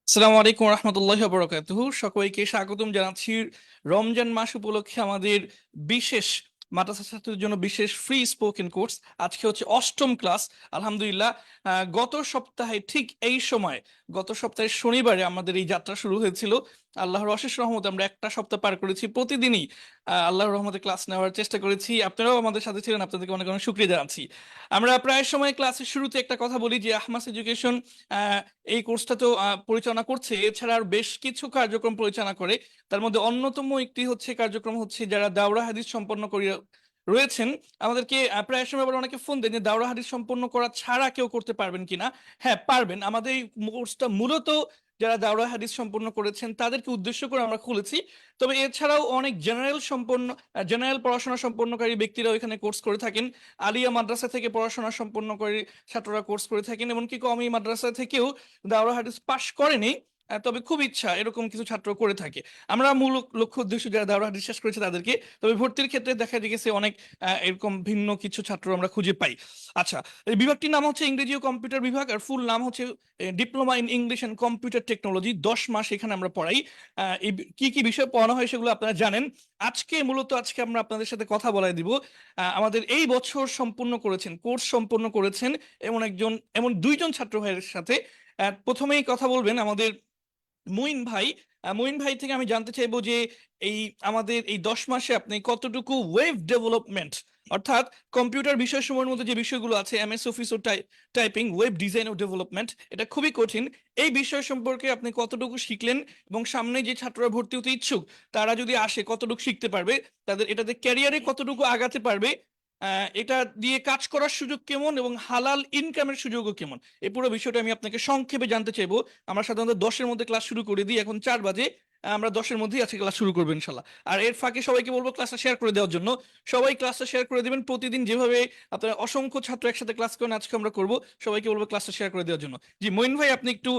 আসসালামু আলাইকুম রহমতুল্লাহ বরকাতুহু। সকলকে স্বাগতম জানাচ্ছি রমজান মাস উপলক্ষে আমাদের বিশেষ মাদ্রাসা ছাত্রদের জন্য বিশেষ ফ্রি স্পোকেন কোর্স। আজকে হচ্ছে অষ্টম ক্লাস। আলহামদুলিল্লাহ, গত সপ্তাহে ঠিক এই সময়, গত সপ্তাহের শনিবারে আমাদের এই যাত্রা শুরু হয়েছিল। আল্লাহর অশেষ রহমতে আমরা একটা সপ্তাহ পার করেছি। প্রতিদিনই আল্লাহর রহমতে ক্লাস নেওয়ার চেষ্টা করেছি। আপনারাও আমাদের সাথে ছিলেন, আপনাদেরকে অনেক অনেক শুক্রিয়া জানাচ্ছি। আমরা প্রায় সময় ক্লাসের শুরুতে একটা কথা বলি যে আহমাস এডুকেশন এই কোর্সটা তো পরিচালনা করছে, এছাড়া আর বেশ কিছু কার্যক্রম পরিচালনা করে। তার মধ্যে অন্যতম একটি হচ্ছে কার্যক্রম হচ্ছে যারা দাওরা হাদিস সম্পন্ন করে রয়েছেন, আমাদেরকে প্রায় সময় আবার অনেকে ফোন দেন যে দাওরা হাদিস সম্পন্ন করা ছাড়া কেউ করতে পারবেন কিনা। হ্যাঁ, পারবেন। আমাদের এই কোর্সটা মূলত যারা দাওরা হাদিস সম্পন্ন করেছেন তাদেরকে উদ্দেশ্য করে আমরা খুলেছি। তবে এছাড়াও অনেক জেনারেল পড়াশোনা সম্পন্নকারী ব্যক্তিরাও এখানে কোর্স করে থাকেন। আলিয়া মাদ্রাসা থেকে পড়াশোনা সম্পন্নকারী ছাত্ররা কোর্স করে থাকেন, এমনকি কওমি মাদ্রাসা থেকেও দাওরা হাদিস পাশ করেনি, তবে খুব ইচ্ছা এরকম কিছু ছাত্র করে থাকে। আমরা মূল লক্ষ্য উদ্দেশ্য যারা দাওরা হাদিস শেষ করেছে তাদেরকে। তবে ভর্তির ক্ষেত্রে দেখা গেছে অনেক এরকম ভিন্ন কিছু ছাত্র আমরা খুঁজে পাই। আচ্ছা, এই বিভাগটির নাম হচ্ছে ইংরেজি ও কম্পিউটার বিভাগ, আর ফুল নাম হচ্ছে diploma in English and computer technology. 10 মাস এখানে আমরা পড়াই। কি কি বিষয় পড়ানো হয় সেগুলো আপনারা জানেন। আজকে আমরা আপনাদের সাথে কথা বলাই দিব আমাদের এই বছর সম্পূর্ণ করেছেন, কোর্স সম্পূর্ণ করেছেন এমন দুইজন ছাত্র ভাইয়ের সাথে। প্রথমেই কথা বলবেন আমাদের মুইন ভাই। মুইন ভাই থেকে আমি জানতে চাইবো যে এই আমাদের এই 10 মাসে আপনি কতটুকু ওয়েব ডেভেলপমেন্ট, অর্থাৎ কম্পিউটার বিষয়সমূহের মধ্যে যে বিষয়গুলো আছে, এমএস অফিস ও টাইপিং, ওয়েব ডিজাইন ও ডেভেলপমেন্ট, এটা খুবই কঠিন। এই বিষয় সম্পর্কে আপনি কতটুকু শিখলেন, এবং সামনে যে ছাত্ররা ভর্তি হতে ইচ্ছুক তারা যদি আসে কতটুকু শিখতে পারবে, তাদের এটাতে ক্যারিয়ারে কতটুকু আগাতে পারবে, এটা দিয়ে কাজ করার সুযোগ কেমন এবং হালাল ইনকামের সুযোগও কেমন, এই পুরো বিষয়টা আমি আপনাকে সংক্ষেপে জানতে চাইবো। আমরা সাধারণত 10-এর মধ্যে ক্লাস শুরু করে দিই, এখন 4 বাজে। আমরা 10-এর মধ্যেই আজকে ক্লাস শুরু করবো ইনশাল্লাহ। আর এর ফাঁকে সবাইকে বলবো ক্লাসটা শেয়ার করে দেওয়ার জন্য। সবাই ক্লাসটা শেয়ার করে দিবেন। প্রতিদিন যেভাবে আপনারা অসংখ্য ছাত্র একসাথে ক্লাস করেন, আজকে আমরা করবো। সবাইকে বলবো ক্লাসটা শেয়ার করে দেওয়ার জন্য। জি মইন ভাই, আপনি একটু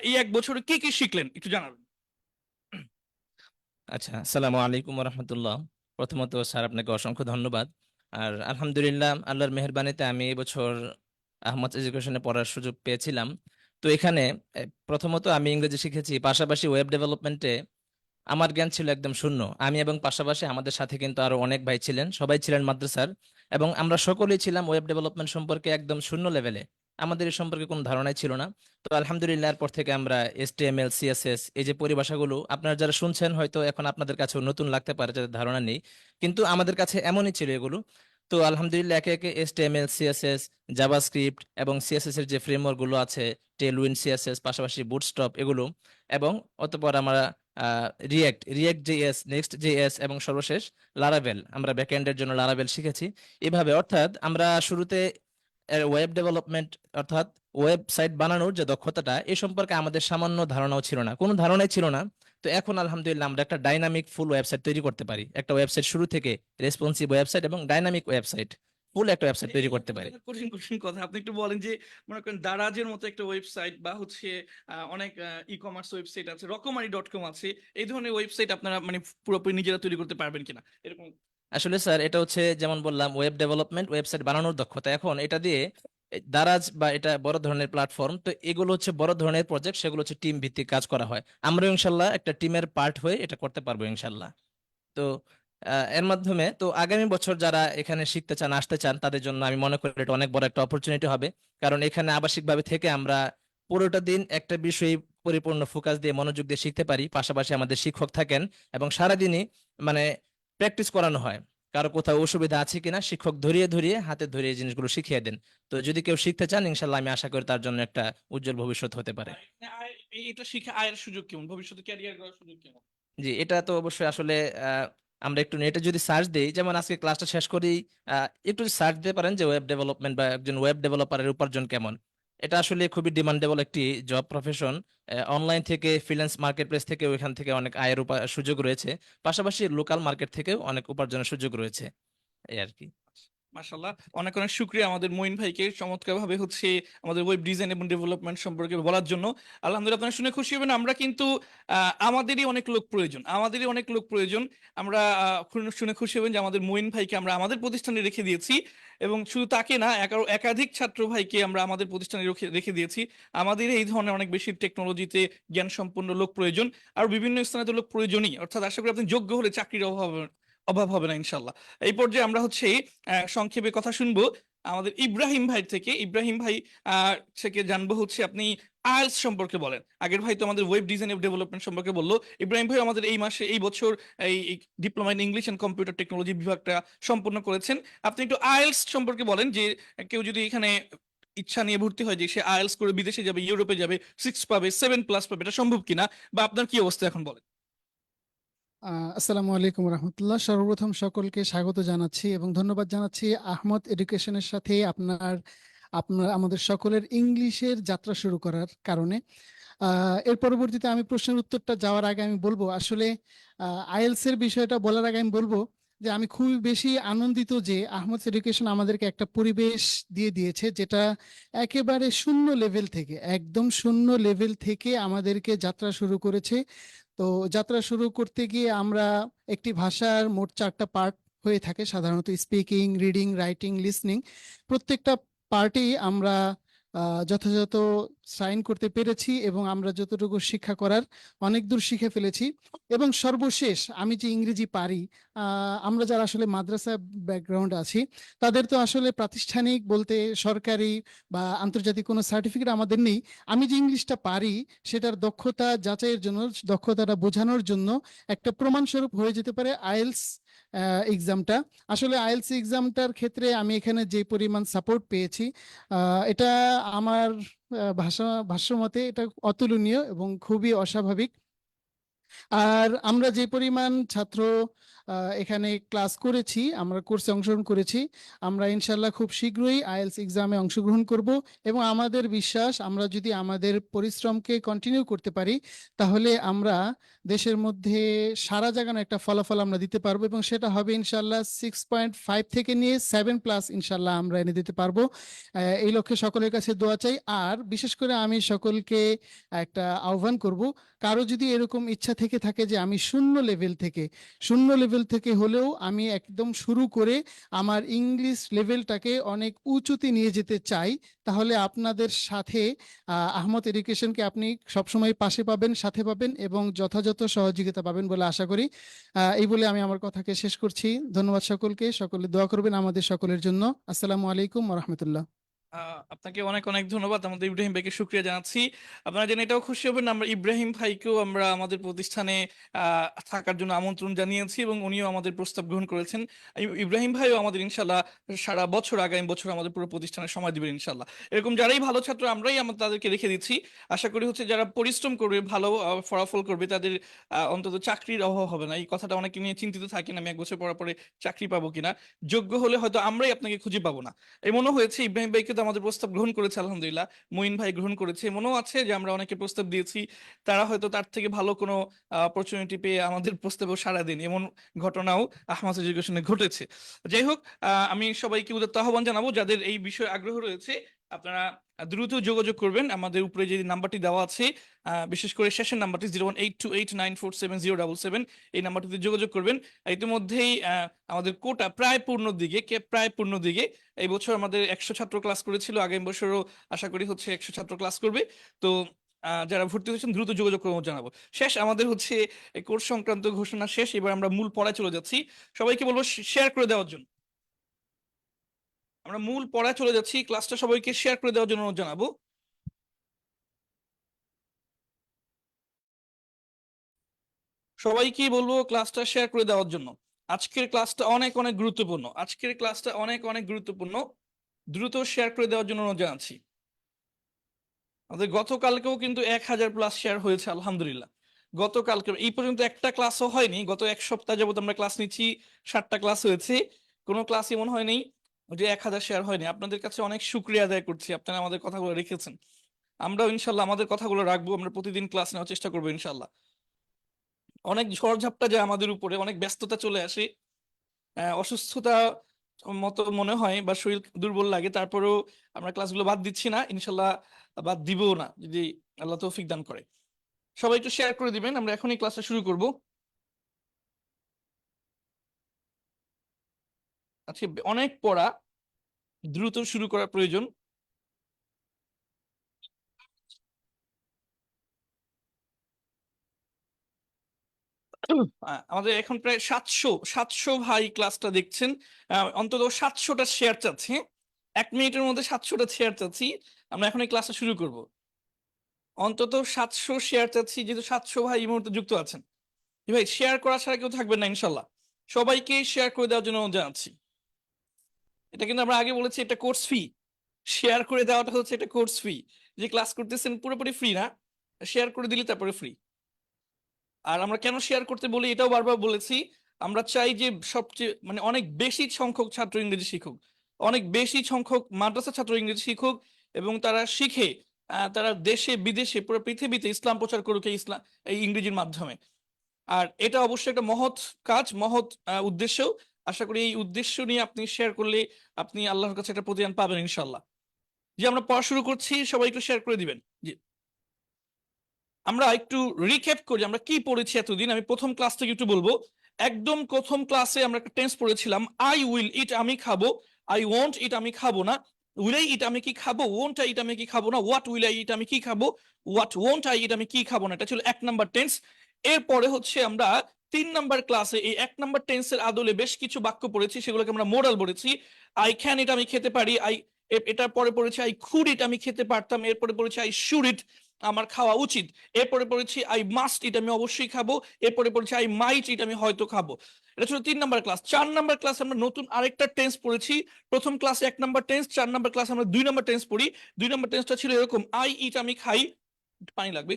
এই 1 বছরে কি কি শিখলেন একটু জানাবেন। আচ্ছা, আসসালামু আলাইকুম রহমতুল্লাহ। প্রথমত স্যার আপনাকে অসংখ্য ধন্যবাদ। আর আলহামদুলিল্লাহ, আল্লাহর মেহেরবানিতে আমি এবছর আহমদ এডুকেশনে পড়ার সুযোগ পেয়েছিলাম। তো এখানে প্রথমত আমি ইংরেজি শিখেছি, পাশাপাশি ওয়েব ডেভেলপমেন্টে আমার জ্ঞান ছিল একদম শূন্য। আমি এবং পাশাপাশি আমাদের সাথে কিন্তু আরো অনেক ভাই ছিলেন, সবাই ছিলেন মাদ্রাসার, এবং আমরা সকলেই ছিলাম ওয়েব ডেভেলপমেন্ট সম্পর্কে একদম শূন্য লেভেলে। আমাদের এই সম্পর্কে কোনো ধারণাই ছিল না। তো আলহামদুলিল্লাহ এরপর থেকে আমরা HTML CSS এই যে পরিভাষাগুলো আপনারা যারা শুনছেন হয়তো এখন আপনাদের কাছে নতুন লাগতে পারে, যাদের ধারণা নেই, কিন্তু আমাদের কাছে এমনই ছিল এগুলো। তো আলহামদুলিল্লাহ একে একে HTML CSS, জাভাস্ক্রিপ্ট এবং সিএসএস এর যে ফ্রেমওয়ার্ক গুলো আছে, টেলউইন সিএসএস, পাশাপাশি বুটস্ট্রপ এগুলো, এবং অতঃপর আমরা রিয়েক্ট জেএস, নেক্সট জেএস, এবং সর্বশেষ লারাভেল, আমরা ব্যাকএন্ডের জন্য লারাভেল শিখেছি। এভাবে অর্থাৎ আমরা শুরুতে ওয়েব ডেভেলপমেন্ট অর্থাৎ ওয়েবসাইট বানানোর যে দক্ষতাটা এই সম্পর্কে আমাদের সামান্য ধারণাও ছিল না, কোনো ধারণাই ছিল না। তো এখন আলহামদুলিল্লাহ আমরা একটা ডাইনামিক ফুল ওয়েবসাইট তৈরি করতে পারি, একটা ওয়েবসাইট শুরু থেকে রেসপন্সিভ ওয়েবসাইট এবং ডাইনামিক ওয়েবসাইট, ফুল একটা ওয়েবসাইট তৈরি করতে পারি। কঠিন কঠিন কথা আপনি একটু বলেন যে, মনে করেন দারাজের মতো একটা ওয়েবসাইট, বা হচ্ছে অনেক ই কমার্স ওয়েবসাইট আছে, রকমারি.com আছে, এই ধরনের ওয়েবসাইট আপনারা মানে পুরোপুরি নিজেরা তৈরি করতে পারবেন কিনা এরকম। আসলে স্যার এটা হচ্ছে যেমন বললাম ওয়েব ডেভেলপমেন্ট, ওয়েবসাইট বানানোর দক্ষতা। এখন এটা দিয়ে দারাজ বা এটা বড় ধরনের প্ল্যাটফর্ম, তো এগুলো হচ্ছে বড় ধরনের প্রজেক্ট, সেগুলো হচ্ছে টিম ভিত্তিক কাজ করা হয়। আমরা ইনশাল্লাহ একটা টিমের পার্ট হয়ে এটা করতে পারবো ইনশাল্লাহ। তো এর মাধ্যমে তো আগামী বছর যারা এখানে শিখতে চান, আসতে চান, তাদের জন্য আমি মনে করি এটা অনেক বড় একটা অপরচুনিটি হবে। কারণ এখানে আবাসিকভাবে থেকে আমরা পুরোটা দিন একটা বিষয়ে পরিপূর্ণ ফোকাস দিয়ে মনোযোগ দিয়ে শিখতে পারি। পাশাপাশি আমাদের শিক্ষক থাকেন এবং সারাদিনই মানে প্র্যাকটিস করানো হয়। কারো কোথাও অসুবিধা আছে কিনা শিক্ষক ধরিয়ে ধরিয়ে হাতে ধরিয়ে এই জিনিসগুলো শিখিয়ে দেন। তো যদি কেউ শিখতে চান ইনশাল্লাহ আমি আশা করি তার জন্য একটা উজ্জ্বল ভবিষ্যৎ হতে পারে। এটা শিখে আয়ের সুযোগ কেমন, ভবিষ্যতে ক্যারিয়ার করার সুযোগ কেমন? জি, এটা তো অবশ্যই আসলে আমরা একটু নেটে যদি সার্চ দিই, যেমন আজকে ক্লাসটা শেষ করি, একটু সার্চ দিতে পারেন যে ওয়েব ডেভেলপমেন্ট বা একজন ওয়েব ডেভেলপারের উপার্জন কেমন। এটা আসলে খুবই ডিমান্ডেবল একটি জব প্রফেশন। অনলাইন থেকে, ফ্রিল্যান্স মার্কেট প্লেস থেকে, ওইখান থেকে অনেক আয়ের সুযোগ রয়েছে। পাশাপাশি লোকাল মার্কেট থেকেও অনেক উপার্জনের সুযোগ রয়েছে, এই আর কি। মাশাল্লাহ, অনেক অনেক শুক্রিয়া আমাদের মঈন ভাইকে চমৎকার ভাবে হচ্ছে আমাদের ওয়েব ডিজাইন এবং ডেভেলপমেন্ট সম্পর্কে বলার জন্য। আলহামদুলিল্লাহ, আপনারা শুনে খুশি হবেন, আমরা কিন্তু আমাদেরই অনেক লোক প্রয়োজন, আমাদেরই অনেক লোক প্রয়োজন। আমরা শুনে খুশি হবেন যে আমাদের মঈন ভাইকে আমরা আমাদের প্রতিষ্ঠানে রেখে দিয়েছি, এবং শুধু তাকে না, একাধিক ছাত্র ভাইকে আমরা আমাদের প্রতিষ্ঠানে রেখে রেখে দিয়েছি। আমাদের এই ধরনের অনেক বেশি টেকনোলজিতে জ্ঞান সম্পন্ন লোক প্রয়োজন, আর বিভিন্ন স্থানে তো লোক প্রয়োজনই। অর্থাৎ আশা করি আপনি যোগ্য হলে চাকরির অভাব হবে না ইনশাল্লাহ। এই পর্যায়ে আমরা হচ্ছে সংক্ষেপে কথা শুনবো আমাদের ইব্রাহিম ভাই থেকে। ইব্রাহিম ভাই থেকে জানবো হচ্ছে আপনি আইএলটিএস সম্পর্কে বলেন। আগের ভাই তো আমাদের ওয়েব ডিজাইন এবং ডেভেলপমেন্ট সম্পর্কে বললো। ইব্রাহিম ভাই আমাদের এই বছর এই diploma in English and computer technology বিভাগটা সম্পূর্ণ করেছেন। আপনি একটু আইএলটিএস সম্পর্কে বলেন, যে কেউ যদি এখানে ইচ্ছা নিয়ে ভর্তি হয় যে সে আইএলটিএস করে বিদেশে যাবে, ইউরোপে যাবে, 6 পাবে, 7+ পাবে, এটা সম্ভব কিনা, বা আপনার কি অবস্থা এখন বলেন। আসসালামু আলাইকুম রহমতুল্লাহ। সর্বপ্রথম সকলকে স্বাগত জানাচ্ছি এবং ধন্যবাদ জানাচ্ছি আহমদ এডুকেশনের সাথে আপনার আপনার আমাদের সকলের ইংলিশের যাত্রা শুরু করার কারণে। এর পরবর্তীতে আমি প্রশ্নের উত্তরটা যাওয়ার আগে আমি বলবো, আসলে আইএলস এর বিষয়টা বলার আগে আমি বলবো যে আমি খুবই বেশি আনন্দিত যে আহমদ এডুকেশন আমাদেরকে একটা পরিবেশ দিয়ে দিয়েছে, যেটা একেবারে শূন্য লেভেল থেকে, একদম শূন্য লেভেল থেকে আমাদেরকে যাত্রা শুরু করেছে। তো যাত্রা শুরু করতে গিয়ে আমরা একটি ভাষার মোট 4টা পার্ট হয়ে থাকে, সাধারণত স্পিকিং, রিডিং, রাইটিং, লিসনিং। প্রত্যেকটা পার্টেই আমরা যথাযথ সাইন করতে পেরেছি এবং আমরা যতটুকু শিক্ষা করার অনেক দূর শিখে ফেলেছি। এবং সর্বশেষ আমি যে ইংরেজি পারি, আমরা যারা আসলে মাদ্রাসা ব্যাকগ্রাউন্ড আছি, তাদের তো আসলে প্রাতিষ্ঠানিক বলতে সরকারি বা আন্তর্জাতিক কোনো সার্টিফিকেট আমাদের নেই। আমি যে ইংলিশটা পারি সেটার দক্ষতা যাচাইয়ের জন্য, দক্ষতাটা বোঝানোর জন্য একটা প্রমাণস্বরূপ হয়ে যেতে পারে আইএলস এক্সামটা। আসলে আইএলস এক্সামটার ক্ষেত্রে আমি এখানে যে পরিমাণ সাপোর্ট পেয়েছি, এটা আমার ভাষ্যমতে এটা অতুলনীয় এবং খুবই অস্বাভাবিক। আর আমরা যে পরিমাণ ছাত্র এখানে ক্লাস করেছি, আমরা কোর্সে অংশগ্রহণ করেছি, আমরা ইনশাল্লাহ খুব শীঘ্রই আইএলটিএস এক্সামে অংশগ্রহণ করব। এবং আমাদের বিশ্বাস, আমরা যদি আমাদের পরিশ্রমকে কন্টিনিউ করতে পারি, তাহলে আমরা দেশের মধ্যে সারা জাগানো একটা ফলাফল আমরা দিতে পারবো, এবং সেটা হবে ইনশাল্লাহ 6.5 থেকে নিয়ে 7+ ইনশাল্লাহ আমরা এনে দিতে পারবো। এই লক্ষ্যে সকলের কাছে দোয়া চাই। আর বিশেষ করে আমি সকলকে একটা আহ্বান করব, কারো যদি এরকম ইচ্ছা থেকে থাকে যে আমি শূন্য লেভেল থেকে হলেও আমি একদম শুরু করে আমার ইংলিশ লেভেলটাকে অনেক উঁচুতে নিয়ে যেতে চাই, তাহলে আপনাদের সাথে আহমদ এডুকেশনকে আপনি সবসময় পাশে পাবেন, সাথে পাবেন এবং যথাযথ সহযোগিতা পাবেন বলে আশা করি। এই বলে আমি আমার কথাকে শেষ করছি। ধন্যবাদ সকলকে, সকলে দোয়া করবেন আমাদের সকলের জন্য। আসসালামু আলাইকুম ওয়া রাহমাতুল্লাহ। আপনাকে অনেক অনেক ধন্যবাদ, আমাদের ইব্রাহিম ভাইকে শুক্রিয়া জানাচ্ছি। আপনারা জেনে এটাও খুশি হবেন, আমরা ইব্রাহিম ভাইকেও আমরা আমাদের প্রতিষ্ঠানে থাকার জন্য আমন্ত্রণ জানিয়েছি, এবং উনিও আমাদের প্রস্তাব গ্রহণ করেছেন। ইব্রাহিম ভাইও আমাদের ইনশাল্লাহ সারা বছর, আগামী বছর আমাদের পুরো প্রতিষ্ঠানে সময় দিবেন ইনশাল্লাহ। এরকম যারাই ভালো ছাত্র আমরাই তাদেরকে রেখে দিচ্ছি। আশা করি হচ্ছে যারা পরিশ্রম করবে, ভালো ফলাফল করবে, তাদের অন্তত চাকরির অভাব হবে না। এই কথাটা অনেকে নিয়ে চিন্তিত থাকেন, আমি 1 বছর পর পরে চাকরি পাবো কিনা। যোগ্য হলে হয়তো আমরাই আপনাকে খুঁজে পাবো না, এমনও হয়েছে। ইব্রাহিম ভাইকে তো আমাদের প্রস্তাব গ্রহণ করেছে আলহামদুলিল্লাহ, মঈন ভাই গ্রহণ করেছে। এমনও আছে যে আমরা অনেকে প্রস্তাব দিয়েছি, তারা হয়তো তার থেকে ভালো কোনো অপরচুনিটি পেয়ে আমাদের প্রস্তাবেও সাড়া দেন, এমন ঘটনাও আহমাদ এডুকেশনে ঘটেছে। যাই হোক, আমি সবাইকে উদাত্ত আহ্বান জানাবো, যাদের এই বিষয়ে আগ্রহ রয়েছে আপনারা দ্রুত যোগাযোগ করবেন। আমাদের উপরে যে নাম্বারটি দেওয়া আছে, বিশেষ করে শেষের নাম্বারটি 01828947077, এই নাম্বারটিতে যোগাযোগ করবেন। ইতিমধ্যেই আমাদের কোটা প্রায় পূর্ণ দিকে। এই বছর আমাদের 100 ছাত্র ক্লাস করেছিল, আগামী বছরও আশা করি হচ্ছে 100 ছাত্র ক্লাস করবে। তো যারা ভর্তি হয়েছেন দ্রুত যোগাযোগ করে জানাবো। শেষ আমাদের হচ্ছে এই কোর্স সংক্রান্ত ঘোষণা শেষ, এবার আমরা মূল পড়ায় চলে যাচ্ছি। সবাইকে বলবো শেয়ার করে দেওয়ার জন্য। আমরা মূল পড়ায় চলে যাচ্ছি, ক্লাসটা সবাইকে শেয়ার করে দেওয়ার জন্য জানাবো। সবাইকে বলবো ক্লাসটা শেয়ার করে দেওয়ার জন্য। আজকের ক্লাসটা অনেক অনেক গুরুত্বপূর্ণ, আজকের ক্লাসটা অনেক অনেক গুরুত্বপূর্ণ। দ্রুত শেয়ার করে দেওয়ার জন্য জানাচ্ছি। আমাদের গতকালকেও কিন্তু 1000+ শেয়ার হয়েছে আলহামদুলিল্লাহ। গতকালকে এই পর্যন্ত একটা ক্লাসও হয়নি, গত 1 সপ্তাহ যাবত আমরা ক্লাস নিচ্ছি, 7টা ক্লাস হয়েছে, কোনো ক্লাস এমন হয়নি যে 1000 শেয়ার হয়নি। আপনাদের কাছে অনেক শুক্রিয়া আদায় করছি, আপনারা আমাদের কথাগুলো রেখেছেন। আমরাও ইনশাল্লাহ আমাদের কথাগুলো রাখবো, আমরা প্রতিদিন ক্লাস নেওয়ার চেষ্টা করবো ইনশাল্লাহ। অনেক ঝড় ঝাপটা যায় আমাদের উপরে, অনেক ব্যস্ততা চলে আসে, অসুস্থতা মতো মনে হয় বা শরীর দুর্বল লাগে, তারপরেও আমরা ক্লাসগুলো বাদ দিচ্ছি না, ইনশাল্লাহ বাদ দিবও না যদি আল্লাহ তৌফিক দান করে। সবাই একটু শেয়ার করে দিবেন, আমরা এখনই ক্লাসটা শুরু করব। আজকে অনেক পড়া, দ্রুত শুরু করা প্রয়োজন। আমাদের এখন প্রায় 700 ভাই ক্লাসটা দেখছেন। অন্তত 700টা শেয়ার চাচ্ছি, হ্যাঁ? 1 মিনিটের মধ্যে 700টা শেয়ার চাচ্ছি। আমরা এখন এই ক্লাসটা শুরু করব। অন্তত 700 শেয়ার চাচ্ছি, যেহেতু 700 ভাই এই মুহূর্তে যুক্ত আছেন। ভাই শেয়ার করা ছাড়া কেউ থাকবেন না ইনশাল্লাহ, সবাইকে শেয়ার করে দেওয়ার জন্য জানাচ্ছি। এটা কিন্তু আমরা আগে বলেছি, এটা কোর্স ফি। শেয়ার করে দেওয়াটা হচ্ছে এটা কোর্স ফি। যে ক্লাস করতেছেন পুরোপুরি ফ্রি না, শেয়ার করে দিলে তারপরে ফ্রি। আর আমরা কেন শেয়ার করতে বলি এটাও বারবার বলেছি, আমরা চাই যে সবচেয়ে মানে অনেক বেশি সংখ্যক ছাত্র ইংরেজি শিখুক, অনেক বেশি সংখ্যক মাদ্রাসা ছাত্র ইংরেজি শিখুক, এবং তারা শিখে তারা দেশে বিদেশে পুরো পৃথিবীতে ইসলাম প্রচার করুক এই ইংরেজির মাধ্যমে। আর এটা অবশ্যই একটা মহৎ কাজ, মহৎ উদ্দেশ্য। আশা করি এই উদ্দেশ্য নিয়ে আপনি শেয়ার করলে আপনি আল্লাহর কাছে একটা প্রতিদান পাবেন ইনশাল্লাহ। যে আমরা পড়া শুরু করছি, সবাই একটু শেয়ার করে দিবেন। জি, আমরা একটু রিক্যাপ করি আমরা কি পড়েছি এতদিন। আমি প্রথম ক্লাস থেকে একটু বলবো। একদম প্রথম ক্লাসে আমরা একটা টেন্স পড়েছিলাম, আই উইল ইট আমি খাবো, আই ওয়ন্ট ইট আমি খাবো না, উইল আই ইট আমি কি খাবো, ওয়ন্ট আই ইট আমি কি খাবো না, হোয়াট উইল আই ইট আমি কি খাবো, হোয়াট ওয়ন্ট আই ইট আমি কি খাবো না। এটা ছিল 1 নাম্বার টেন্স। এরপরে হচ্ছে আমরা 3 নাম্বার ক্লাসে এই 1 নাম্বার টেন্সের আদলে বেশ কিছু বাক্য পড়েছি, সেগুলোকে আমরা মোরাল বলেছি। আই ক্যান ইট আমি খেতে পারি, এটার পরে পড়েছি আই কুড ইট আমি খেতে পারতাম, এরপরে পড়েছি আই শুড ইট আমার খাওয়া উচিত, এরপরে পড়েছি আই মাস্ট ইট আমি অবশ্যই খাবো, এরপরে পড়েছি আই মাইট ইট আমি হয়তো খাবো। এটা ছিল 3 নাম্বার ক্লাস। 4 নাম্বার ক্লাস আমরা নতুন আরেকটা টেন্স পড়েছি। প্রথম ক্লাসে 1 নাম্বার টেন্স, 4 নাম্বার ক্লাস আমরা 2 নাম্বার টেন্স পড়ি। 2 নাম্বার টেন্সটা ছিল এরকম, আই ইট আমি খাই, পানি লাগবে,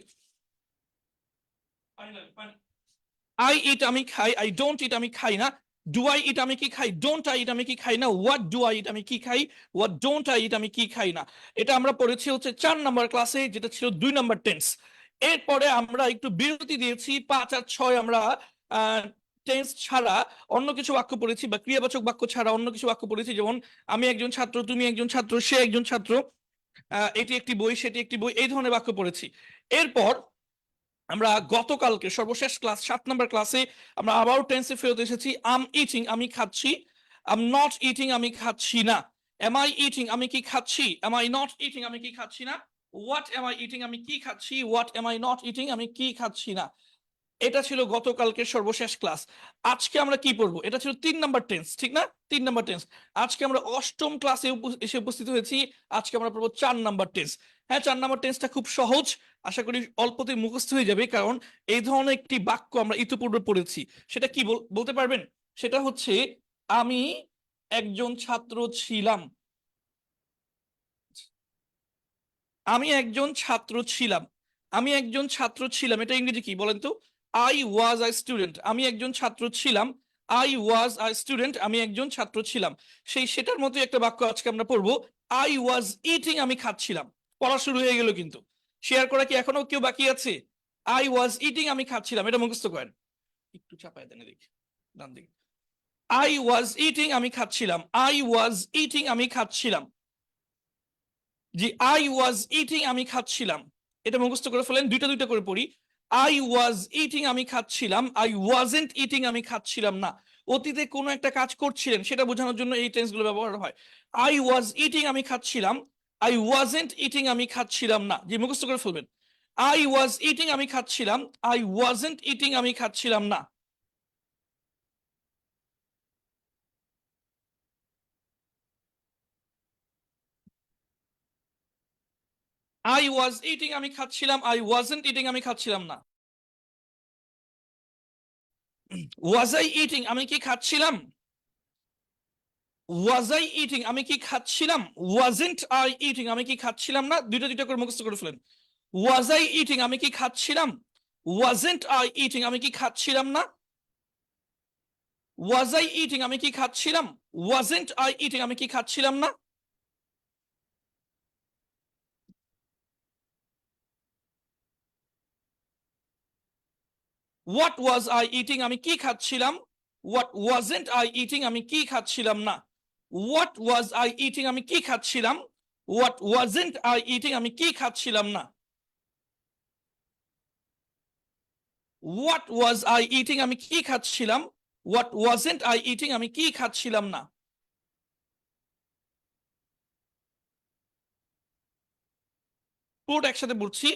আই ইট আমি খাই, আই ডোন্ট ইট আমি খাই না, ডু আই ইট আমি কি খাই, ডোন্ট আই ইট আমি কি খাই না, হোয়াট ডু আই ইট আমি কি খাই, হোয়াট ডোন্ট আই ইট আমি কি খাই না। এটা আমরা পড়েছি হচ্ছে 4 নাম্বার ক্লাসে, যেটা ছিল 2 নাম্বার টেন্স। এরপরে আমরা একটু বিরতি দিয়েছি, 5 আর 6 আমরা টেন্স ছাড়া অন্য কিছু বাক্য পড়েছি, বা ক্রিয়াবাচক বাক্য ছাড়া অন্য কিছু বাক্য পড়েছি, যেমন আমি একজন ছাত্র, তুমি একজন ছাত্র, সে একজন ছাত্র, এটি একটি বই, সেটি একটি বই, এই ধরনের বাক্য পড়েছি। এরপর আমরা গতকালকে সর্বশেষ ক্লাস 7 নাম্বার ক্লাসে আমরা আবার টেন্সে ফেরত এসেছি। আম ইটিং আমি খাচ্ছি, আম নট ইটিং আমি খাচ্ছি না, এম আই ইটিং আমি কি খাচ্ছি, এম আই নট ইটিং আমি কি খাচ্ছি না, হোয়াট এম আই ইটিং আমি কি খাচ্ছি, what M I not eating আমি কি খাচ্ছি না। এটা ছিল গতকালকের সর্বশেষ ক্লাস। আজকে আমরা কি পড়বো, এটা ছিল 3 নাম্বার টেন্স, ঠিক না? 3 নাম্বার টেন্স। আজকে আমরা অষ্টম ক্লাসে এসে উপস্থিত হয়েছি। আজকে আমরা পড়বো 4 নাম্বার টেন্স। হ্যাঁ, 4 নাম্বার টেন্সটা খুব সহজ, আশা করি অল্পতে মুখস্থ হয়ে যাবে, কারণ এই ধরনের একটি বাক্য আমরা ইতিপূর্বে পড়েছি। সেটা কি বলতে পারবেন? সেটা হচ্ছে, আমি একজন ছাত্র ছিলাম, আমি একজন ছাত্র ছিলাম, আমি একজন ছাত্র ছিলাম, এটা ইংরেজি কি বলেন তো? I was a student. আমি একজন ছাত্র ছিলাম, আই ওয়াজ আ স্টুডেন্ট, আমি একজন ছাত্র ছিলাম। সেটার মতো একটা বাক্য আজকে আমরা পড়বো, আই ওয়াজ ইটিং আমি খাচ্ছিলাম। পড়া শুরু হয়ে গেল কিন্তু। শেয়ার করা কি এখনো কেউ বাকি আছে? আই ওয়াজ ইটিং আমি খাচ্ছিলাম, এটা মুখস্থ করেন। একটু চাপায় দেন এদিকে, ডান দিকে। আই ওয়াজ ইটিং আমি খাচ্ছিলাম, আই ওয়াজ ইটিং আমি খাচ্ছিলাম। জি, আই ওয়াজ ইটিং আমি খাচ্ছিলাম, এটা মুখস্থ করে ফেলেন। দুইটা দুইটা করে পড়ি। আই ওয়াজ ইটিং আমি খাচ্ছিলাম, আই ওয়াজেন্ট ইটিং আমি খাচ্ছিলাম না। অতীতে কোনো একটা কাজ করছিলেন সেটা বোঝানোর জন্য এই টেন্সগুলো ব্যবহার হয়। আই ওয়াজ ইটিং আমি খাচ্ছিলাম, আই ওয়াজেন্ট ইটিং আমি খাচ্ছিলাম না। জি, মুখস্থ করে ফেলবেন। আই ওয়াজ ইটিং আমি খাচ্ছিলাম, আই ওয়াজেন্ট ইটিং আমি খাচ্ছিলাম না। আই ওয়াজ ইটিং আমি খাচ্ছিলাম, আই ওয়াজেন্ট ইটিং আমি খাচ্ছিলাম না। ওয়াজ আই ইটিং আমি কি খাচ্ছিলাম, ওয়াজ আই ইটিং আমি কি খাচ্ছিলাম, ওয়াজেন্ট আই ইটিং আমি কি খাচ্ছিলাম না। দুইটা দুইটা করে মুখস্থ করে ফেলেন। ওয়াজ আই ইটিং আমি কি খাচ্ছিলাম, ওয়াজেন্ট আই ইটিং আমি কি খাচ্ছিলাম না, ওয়াজ আই ইটিং আমি কি খাচ্ছিলাম, ওয়াজেন্ট আই ইটিং আমি কি খাচ্ছিলাম না। হোয়াট ওয়াজ আই ইটিং আমি কি খাচ্ছিলাম, হোয়াট ওয়াজেন্ট আই ইটিং আমি কি খাচ্ছিলাম না। হোয়াট ওয়াজ আই ইটিং, আমি কি খাচ্ছিলাম। হোয়াট ওয়াজেন্ট আই ইটিং, আমি কি খাচ্ছিলাম না। হোয়াট ওয়াজ আই ইটিং, আমি কি খাচ্ছিলাম। হোয়াট ওয়াজেন্ট আই ইটিং, আমি কি খাচ্ছিলাম না। পুরোটা একসাথে বলছি।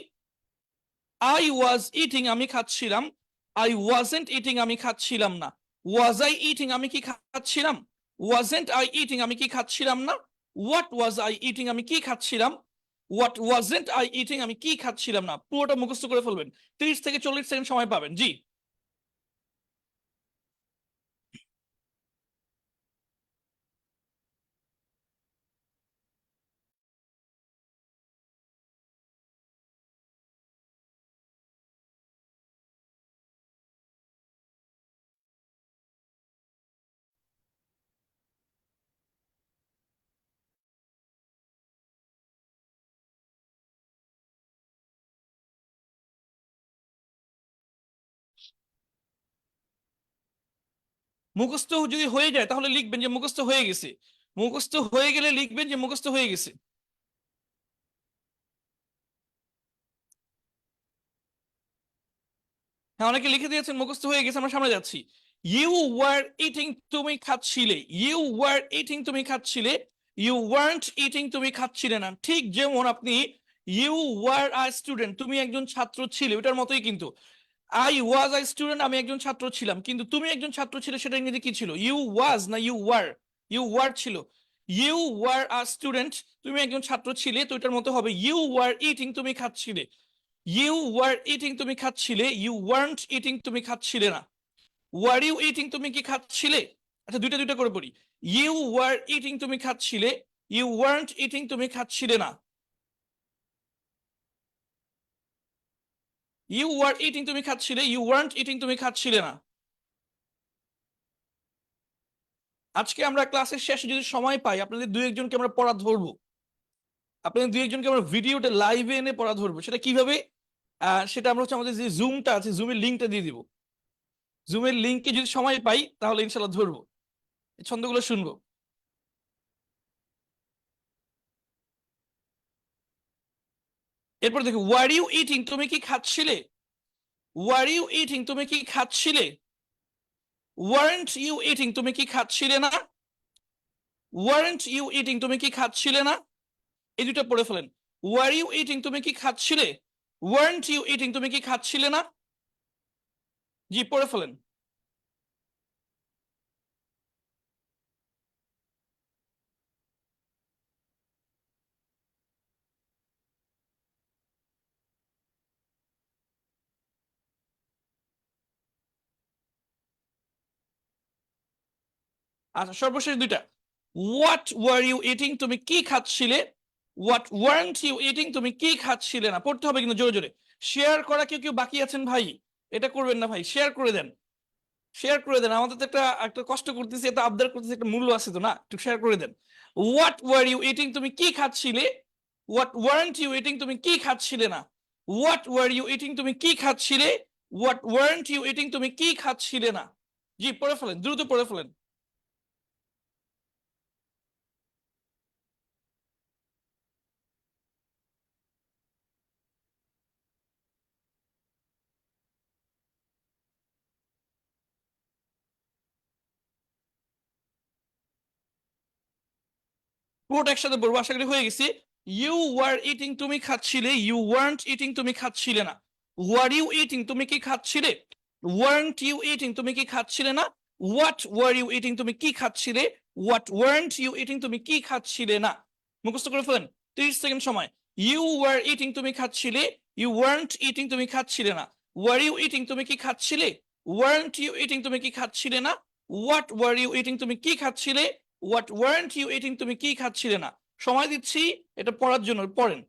আই ওয়াজ ইটিং, আমি খাচ্ছিলাম। আই ওয়াজেন্ট ইটিং, আমি খাচ্ছিলাম না। ওয়াজ আই ইটিং, আমি কি খাচ্ছিলাম। ওয়াজেন্ট আই ইটিং, আমি কি খাচ্ছিলাম না। হোয়াট ওয়াজ আই ইটিং, আমি কি খাচ্ছিলাম। হোয়াট ওয়াজেন্ট আই ইটিং, আমি কি খাচ্ছিলাম না। পুরোটা মুখস্থ করে ফেলবেন, 30 থেকে 40 সেকেন্ড সময় পাবেন। জি, মুখস্থ যদি হয়ে যায় তাহলে লিখবেন যে মুখস্থ হয়ে গেছে। মুখস্থ হয়ে গেলে লিখবেন যে মুখস্থ হয়ে গেছে। হ্যাঁ, অনেকে লিখে দিয়েছেন মুখস্থ হয়ে গেছে, আমরা সামনে যাচ্ছি। ইউ ওয়ার ইটিং, তুমি খাচ্ছিলে। ইউ ওয়ার ইটিং, তুমি খাচ্ছিলে। ইউ ওয়ার্নট ইটিং, তুমি খাচ্ছিলে না। ঠিক যেমন আপনি ইউ ওয়ার আ স্টুডেন্ট, তুমি একজন ছাত্র ছিলে, ওটার মতোই কিন্তু আই ওয়াজ আ স্টুডেন্ট, আমি একজন ছাত্র ছিলাম। কিন্তু তুমি একজন ছাত্র ছিলে, সেটা ইংরেজি কি ছিল। ইউ ওয়াজ না ইউ ওয়ার। ইউ ওয়ার ছিল। ইউ ওয়ার আ স্টুডেন্ট, তুমি একজন ছাত্র ছিলে, তো এটার মতো হবে ইউ ওয়ার ইটিং, তুমি খাচ্ছিলে। ইউ ওয়ার ইটিং, তুমি খাচ্ছিলে। ইউ ওয়ার্নট ইটিং, তুমি খাচ্ছিলে না। ওয়ার ইউ ইটিং, তুমি কি খাচ্ছিলে। আচ্ছা, দুইটা দুইটা করে পড়ি। ইউ ওয়ার ইটিং, তুমি খাচ্ছিলে। ইউ ওয়ার্নট ইটিং, তুমি খাচ্ছিলে না। ইউ ওয়ার ইটিং, তুমি খাচ্ছিলে। ইউ ওয়ার্নট ইটিং, তুমি খাচ্ছিলে না। আজকে আমরা ক্লাসের শেষে যদি সময় পাই, আপনাদের দুই একজনকে আমরা পড়া ধরবো। আপনাদের দুই একজনকে আমরা ভিডিওটা লাইভে এনে পড়া ধরবো। সেটা কিভাবে, সেটা আমরা হচ্ছে আমাদের যে জুমটা আছে, জুমের লিঙ্কটা দিয়ে দিব। জুমের লিঙ্কে যদি সময় পাই তাহলে ইনশাল্লাহ ধরবো, এই ছন্দগুলো শুনবো। এরপর দেখো, ওয়ার ইউ ইটিং, তুমি কি খাচ্ছিলে। ওয়ার ইউ ইটিং, তুমি কি খাচ্ছিলে। ওয়ারেন্ট ইউ ইটিং, তুমি কি খাচ্ছিলে না। ওয়ারেন্ট ইউ ইটিং, তুমি কি খাচ্ছিলে না। এই দুটো পড়ে ফেলেন। ওয়ার ইউ ইটিং, তুমি কি খাচ্ছিলে। ওয়ারেন্ট ইউ ইটিং, তুমি কি খাচ্ছিলে না। জি, পড়ে ফেলেন। আচ্ছা, সর্বশেষ দুইটা। হোয়াট ওয়ার ইউ ইটিং, তুমি কি খাচ্ছিলে। হোয়াট ওয়ারেন্ট ইউ ইটিং, তুমি কি খাচ্ছিলে না। পড়তে হবে কিন্তু জোরে জোরে। শেয়ার করা কেউ কেউ বাকি আছেন ভাই, এটা করবেন না ভাই, শেয়ার করে দেন। শেয়ার করে দেন, আমাদের তো একটা একটা কষ্ট করতেছি, একটা আবদার করতেছি, একটা মূল্য আছে তো না, একটু শেয়ার করে দেন। হোয়াট ওয়ার ইউ ইটিং, তুমি কি খাচ্ছিলে। হোয়াট ওয়ারেন্ট ইউ ইটিং, তুমি কি খাচ্ছিলে না। হোয়াট ওয়ার ইউ ইটিং, তুমি কি খাচ্ছিলে। হোয়াট ওয়ারেন্ট ইউ ইটিং, তুমি কি খাচ্ছিলে না। জি, পড়ে ফেলেন, দ্রুত পড়ে ফেলেন। পুরোটা একসাথে বলবো, আশা করি হয়ে গেছি। ইউ ওয়ার ইটিং, তুমি খাচ্ছিলে। ইউ ওয়ার্নট ইটিং, তুমি খাচ্ছিলে না। ওয়ার ইউ ইটিং, তুমি কি খাচ্ছিলে। ওয়ার্নট ইউ ইটিং, তুমি কি খাচ্ছিলে না। হোয়াট ওয়ার ইউ ইটিং, তুমি কি খাচ্ছিলে। হোয়াট ওয়ার্নট ইউ ইটিং, তুমি কি খাচ্ছিলে না। মুখস্থ করে ফেলেন, 30 সেকেন্ড সময়। ইউ ওয়ার ইটিং, তুমি খাচ্ছিলে। ইউ ওয়ার্নট ইটিং, তুমি খাচ্ছিলে না। ওয়ার ইউ ইটিং, তুমি কি খাচ্ছিলে। ওয়ার্নট ইউ ইটিং, তুমি কি খাচ্ছিলে না। হোয়াট ওয়ার ইউ ইটিং, তুমি কি খাচ্ছিলে। হোয়াট ওয়ারেন্ট ইউ ইটিং, তুমি কি খাচ্ছিলে না। সময় দিচ্ছি এটা পড়ার জন্য, পড়েন।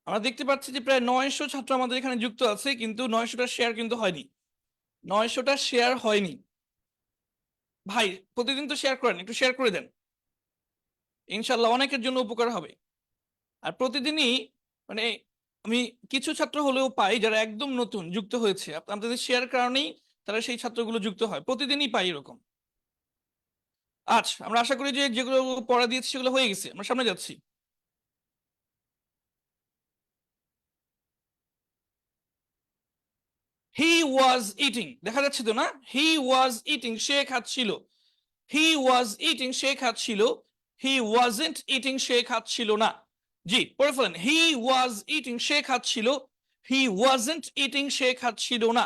আমরা দেখতে পাচ্ছি যে প্রায় 900 ছাত্র আমাদের এখানে যুক্ত আছে, কিন্তু 900টা শেয়ার কিন্তু হয়নি। 900টা শেয়ার হয়নি। ভাই প্রতিদিন তো শেয়ার করেন, একটু শেয়ার করে দেন, ইনশাল্লাহ অনেকের জন্য উপকার হবে। আর প্রতিদিনই মানে আমি কিছু ছাত্র হলেও পাই যারা একদম নতুন যুক্ত হয়েছে, আপনাদের শেয়ার কারণেই তারা সেই ছাত্রগুলো যুক্ত হয়, প্রতিদিনই পাই এরকম। আচ্ছা, আমরা আশা করি যে যেগুলো পড়া দিয়েছি সেগুলো হয়ে গেছে, আমরা সামনে যাচ্ছি। হি ওয়াজ ইটিং, দেখা যাচ্ছে তো না? হি ওয়াজ ইটিং, সে খাচ্ছিল। হি ওয়াজ ইটিং, সে খাচ্ছিল। হি ওয়াজেন্ট ইটিং, সে খাচ্ছিল না। জি, পড়ে ফেলেন। হি ওয়াজ ইটিং, সে খাচ্ছিল। হি ওয়াজেন্ট ইটিং, সে খাচ্ছিল না।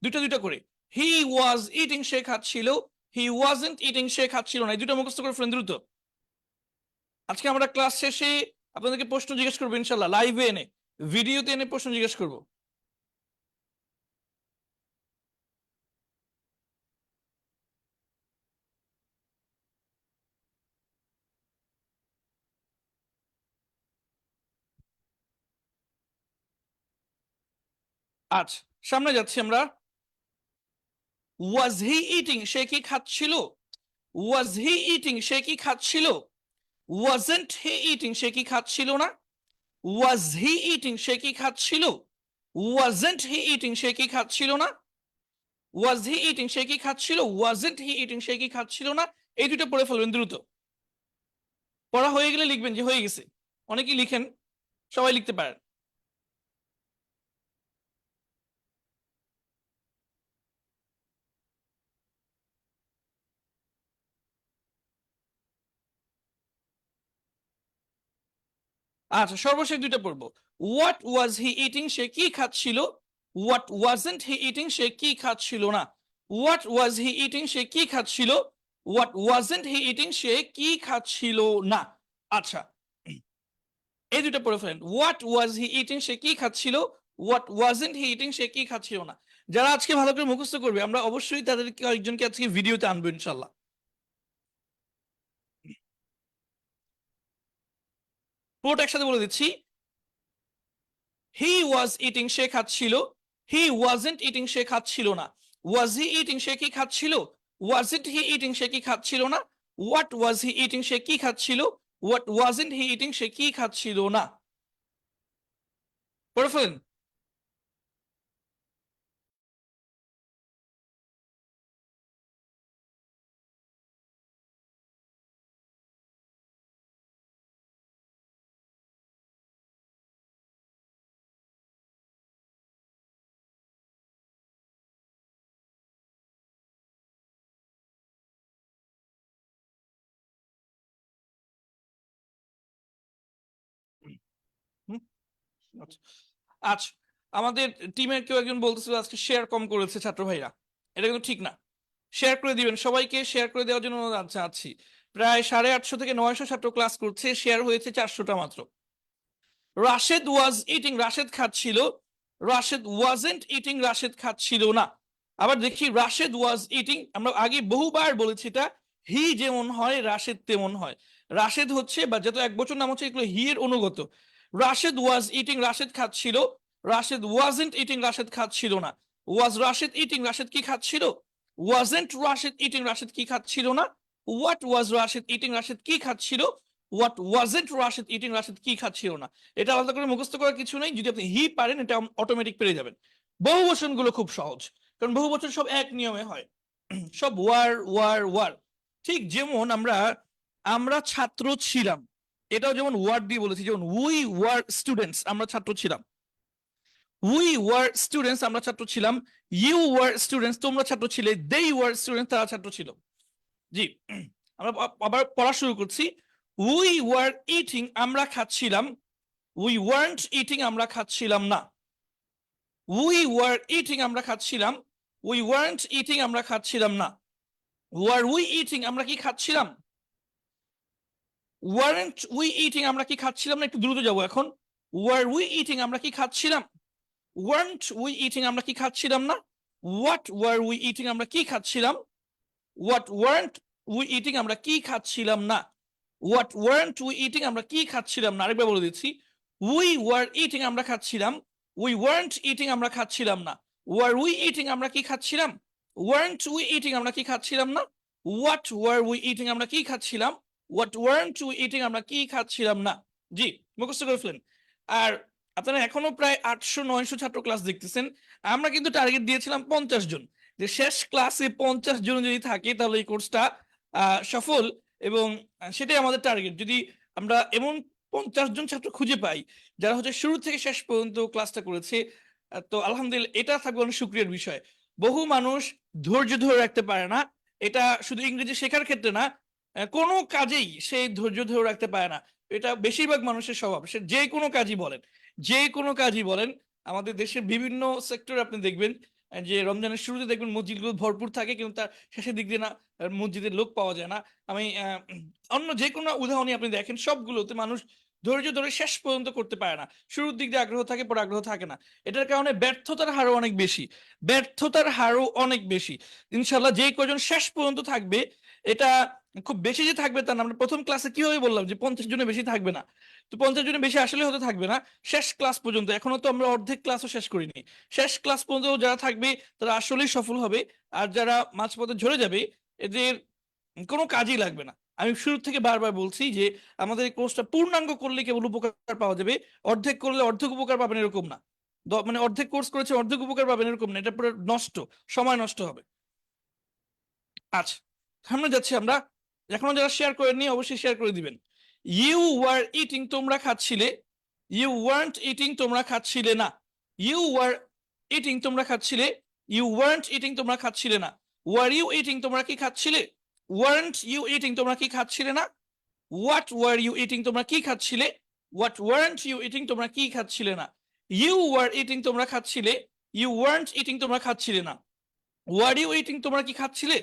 দুইটা দুইটা করে। হি ওয়াজ ইটিং, সে খাচ্ছিল। হি ওয়াজেন্ট ইটিং, সে খাচ্ছিল না। এই দুটো মুখস্থ করে ফেলেন দ্রুত। আজকে আমরা ক্লাস শেষে আপনাদেরকে প্রশ্ন জিজ্ঞেস করবো ইনশাল্লাহ, লাইভে এনে, ভিডিওতে এনে প্রশ্ন জিজ্ঞেস করবো। আচ্ছা, সামনে যাচ্ছি আমরা। ওয়াজ হি ইটিং, সে কি খাচ্ছিল? ওয়াজ হি ইটিং, সে কি খাচ্ছিল? ওয়াজেন্ট হি ইটিং, সে কি খাচ্ছিল না? ওয়াজ হি ইটিং, সে কি খাচ্ছিল? ওয়াজেন্ট হি ইটিং, সে কি খাচ্ছিল না? ওয়াজ হি ইটিং, সে কি খাচ্ছিল? ওয়াজেন্ট হি ইটিং, সে কি খাচ্ছিল না? এই দুটো পড়ে ফেলবেন দ্রুত। পড়া হয়ে গেলে লিখবেন যে হয়ে গেছে। অনেকেই লিখেন, সবাই লিখতে পারেন। আচ্ছা, সর্বশেষ দুইটা পড়বো। হোয়াট ওয়াজ হি ইটিং, সে কি খাচ্ছিল? হোয়াট ওয়াজেন্ট হি ইটিং, সে কি খাচ্ছিল না? হোয়াট ওয়াজ হি ইটিং, সে কি খাচ্ছিল? হোয়াট ওয়াজেন্ট হি ইটিং, সে কি খাচ্ছিল না? আচ্ছা, এই দুটো পড়ে ফেলেন। হোয়াট ওয়াজ হি ইটিং, সে কি খাচ্ছিল। হোয়াট ওয়াজেন্ট হি ইটিং, সে কি খাচ্ছিল না। যারা আজকে ভালো করে মুখস্থ করবে, আমরা অবশ্যই তাদেরকে একজনকে আজকে ভিডিওতে আনবো ইনশাল্লাহ। পুরোটা একসাথে বলে দিচ্ছি। হি ওয়াজ ইটিং, সে খাচ্ছিল। হি ওয়াজেন্ট ইটিং, সে খাচ্ছিল না। ওয়াজ হি ইটিং, সে কি খাচ্ছিল? ওয়াজেন্ট হি ইটিং, সে কি খাচ্ছিল না? হোয়াট ওয়াজ হি ইটিং, সে কি খাচ্ছিল? হোয়াট ওয়াজেন্ট হি ইটিং, সে কি খাচ্ছিল না? পড়ে ফেলেন। হুম, আচ্ছা। আচ্ছা, আমাদের টিমের কেউ একজন বলতেছিল আজকে শেয়ার কম করেছে ছাত্র ভাইরা, এটা কিন্তু ঠিক না। শেয়ার করে দিবেন, সবাইকে শেয়ার করে দেওয়ার জন্য চাচ্ছি। প্রায় 850 থেকে 900 ছাত্র ক্লাস করছে, শেয়ার হয়েছে 400টা মাত্র। রাশেদ ওয়াজ ইটিং, রাশেদ খাচ্ছিল। রাশেদ ওয়াজেন্ট ইটিং, রাশেদ খাচ্ছিল না। আবার দেখি, রাশেদ ওয়াজ ইটিং, আমরা আগে বহুবার বলেছি এটা, হি যেমন হয় রাশেদ তেমন হয়। রাশেদ হচ্ছে বা যত এক বছর নাম হচ্ছে এগুলো হি এর অনুগত। রাশেদ ওয়াজ ইটিং, রাশেদ খাচ্ছিল। রাশেদ ওয়াজেন্ট ইটিং, রাশেদ খাচ্ছিল না। ওয়াজ রাশেদ ইটিং, রাশেদ কি খাচ্ছিল? ওয়াজেন্ট রাশেদ ইটিং, রাশেদ কি খাচ্ছিল না? What was Rashed eating, Rashed কি খাচ্ছিল? What wasn't Rashed eating, Rashed কি খাচ্ছিল না? এটা আলাদা করে মুখস্থ করার কিছু নেই, যদি আপনি হি পারেন এটা অটোমেটিক পেরে যাবেন। বহু বচন গুলো খুব সহজ, কারণ বহু বচন সব এক নিয়মে হয়। সব ওয়ার ওয়ার ওয়ার। ঠিক যেমন আমরা আমরা ছাত্র ছিলাম, এটাও যেমন ওয়ার্ড দিয়ে বলেছি, যেমন উই ওয়ার স্টুডেন্টস, আমরা ছাত্র ছিলাম। উই ওয়ার স্টুডেন্টস, আমরা ছাত্র ছিলাম। ইউ ওয়ার স্টুডেন্টস, তোমরা ছাত্র ছিলে। দে ওয়ার স্টুডেন্টস, তারা ছাত্র ছিল। জি, আমরা আবার পড়া শুরু করছি। উই ওয়ার ইটিং, আমরা খাচ্ছিলাম। উই ওয়ার্নট ইটিং, আমরা খাচ্ছিলাম না। উই ওয়ার ইটিং, আমরা খাচ্ছিলাম। উই ওয়ার্নট ইটিং, আমরা খাচ্ছিলাম না। ওয়ার উই ইটিং, আমরা কি খাচ্ছিলাম? ওয়ারেন্ট উই ইটিং, আমরা কি খাচ্ছিলাম না? একটু দ্রুত যাবো এখন। ওয়ার উই ইটিং, আমরা কি খাচ্ছিলাম? ওয়ারেন্ট উই ইটিং, আমরা কি খাচ্ছিলাম না? হোয়াট ওয়ার উই ইটিং, আমরা কি খাচ্ছিলাম? হোয়াট ওয়ারেন্ট উই ইটিং, আমরা কি খাচ্ছিলাম না। হোয়াট ওয়ারেন্ট উই ইটিং, আমরা কি খাচ্ছিলাম না। আরেকবার বলে দিচ্ছি। উই ওয়ার ইটিং, আমরা খাচ্ছিলাম। উই ওয়ারেন্ট ইটিং, আমরা খাচ্ছিলাম না। ওয়ার উই ইটিং, আমরা কি খাচ্ছিলাম? ওয়ারেন্ট উই ইটিং, আমরা কি খাচ্ছিলাম না। হোয়াট ওয়ার উই ইটিং আমরা কি খাচ্ছিলাম, হোয়াট ওয়ারেন্ট উই ইটিং আমরা কি খাচ্ছিলাম না। জি, মুখস্থ করে ফেলেন। আর আপনারা এখনো প্রায় 800-900 ছাত্র ক্লাস দেখতেছেন। আমরা কিন্তু টার্গেট দিয়েছিলাম 50 জন, যে শেষ ক্লাসে 50 জন যদি থাকে তাহলে এই কোর্সটা সফল, এবং সেটাই আমাদের টার্গেট। যদি আমরা এমন 50 জন ছাত্র খুঁজে পাই যারা হচ্ছে শুরু থেকে শেষ পর্যন্ত ক্লাসটা করেছে, তো আলহামদুলিল্লাহ এটা থাকবে অনেক শুকরিয়ার বিষয়। বহু মানুষ ধৈর্য ধরে রাখতে পারে না, এটা শুধু ইংরেজি শেখার ক্ষেত্রে না, কোনো কাজেই সে ধৈর্য ধরে রাখতে পারে না। এটা বেশিরভাগ মানুষের স্বভাব, সে যে কোনো কাজই বলেন, যে কোনো কাজই বলেন। আমাদের দেশের বিভিন্ন সেক্টর আপনি দেখবেন যে রমজানের শুরুতে দেখবেন মসজিদগুলো ভরপুর থাকে, কিন্তু তার শেষের দিক দিয়ে না মসজিদের লোক পাওয়া যায় না। আমি অন্য যে কোনো উদাহরণই আপনি দেখেন, সবগুলোতে মানুষ ধৈর্য ধরে শেষ পর্যন্ত করতে পারে না। শুরুর দিক দিয়ে আগ্রহ থাকে, পরে আগ্রহ থাকে না। এটার কারণে ব্যর্থতার হারও অনেক বেশি, ব্যর্থতার হারও অনেক বেশি। ইনশাল্লাহ যে কজন শেষ পর্যন্ত থাকবে, এটা খুব বেশি যে থাকবে তা না। আমরা প্রথম ক্লাসে কিভাবে বললাম যে 50 জনের বেশি থাকবে না, তো 50 জনের বেশি আসলে হতে থাকবে না। শেষ ক্লাস পর্যন্ত, এখনো তো আমরা অর্ধেক ক্লাসও শেষ করিনি, শেষ ক্লাস পর্যন্ত যারা থাকবে তারা আসলেই সফল হবে। আর যারা মাঝপথে ঝরে যাবে, এদের কোনো কাজই লাগবে না। আমি শুরু থেকে বারবার বলছি যে আমাদের এই কোর্সটা পূর্ণাঙ্গ করলে কেবল উপকার পাওয়া যাবে, অর্ধেক করলে অর্ধেক উপকার পাবেন এরকম না। মানে অর্ধেক কোর্স করেছে অর্ধেক উপকার পাবেন এরকম না, এটা পুরো নষ্ট, সময় নষ্ট হবে। আচ্ছা, সামনে যাচ্ছি আমরা। এখনো যারা শেয়ার করেননি অবশ্যই শেয়ার করে দিবেন। ইউ ওয়ার ইটিং তোমরা খাচ্ছিলে, ইউ ওয়ার্নট ইটিং তোমরা খাচ্ছিলে না। ইউ ওয়ার ইটিং তোমরা খাচ্ছিলে, ইউ ওয়ার্নট ইটিং তোমরা খাচ্ছিলে না। ওয়ার ইউ ইটিং তোমরা কি খাচ্ছিলে, ওয়ার্নট ইউ ইটিং তোমরা কি খাচ্ছিলে না। হোয়াট ওয়ার ইউ ইটিং তোমরা কি খাচ্ছিলে, হোয়াট ওয়ার্নট ইউ ইটিং তোমরা কি খাচ্ছিলে না। ইউ ওয়ার ইটিং তোমরা খাচ্ছিলে, ইউ ওয়ার্নট ইটিং তোমরা খাচ্ছিলে না। ওয়ার ইউ ইটিং তোমরা কি খাচ্ছিলে,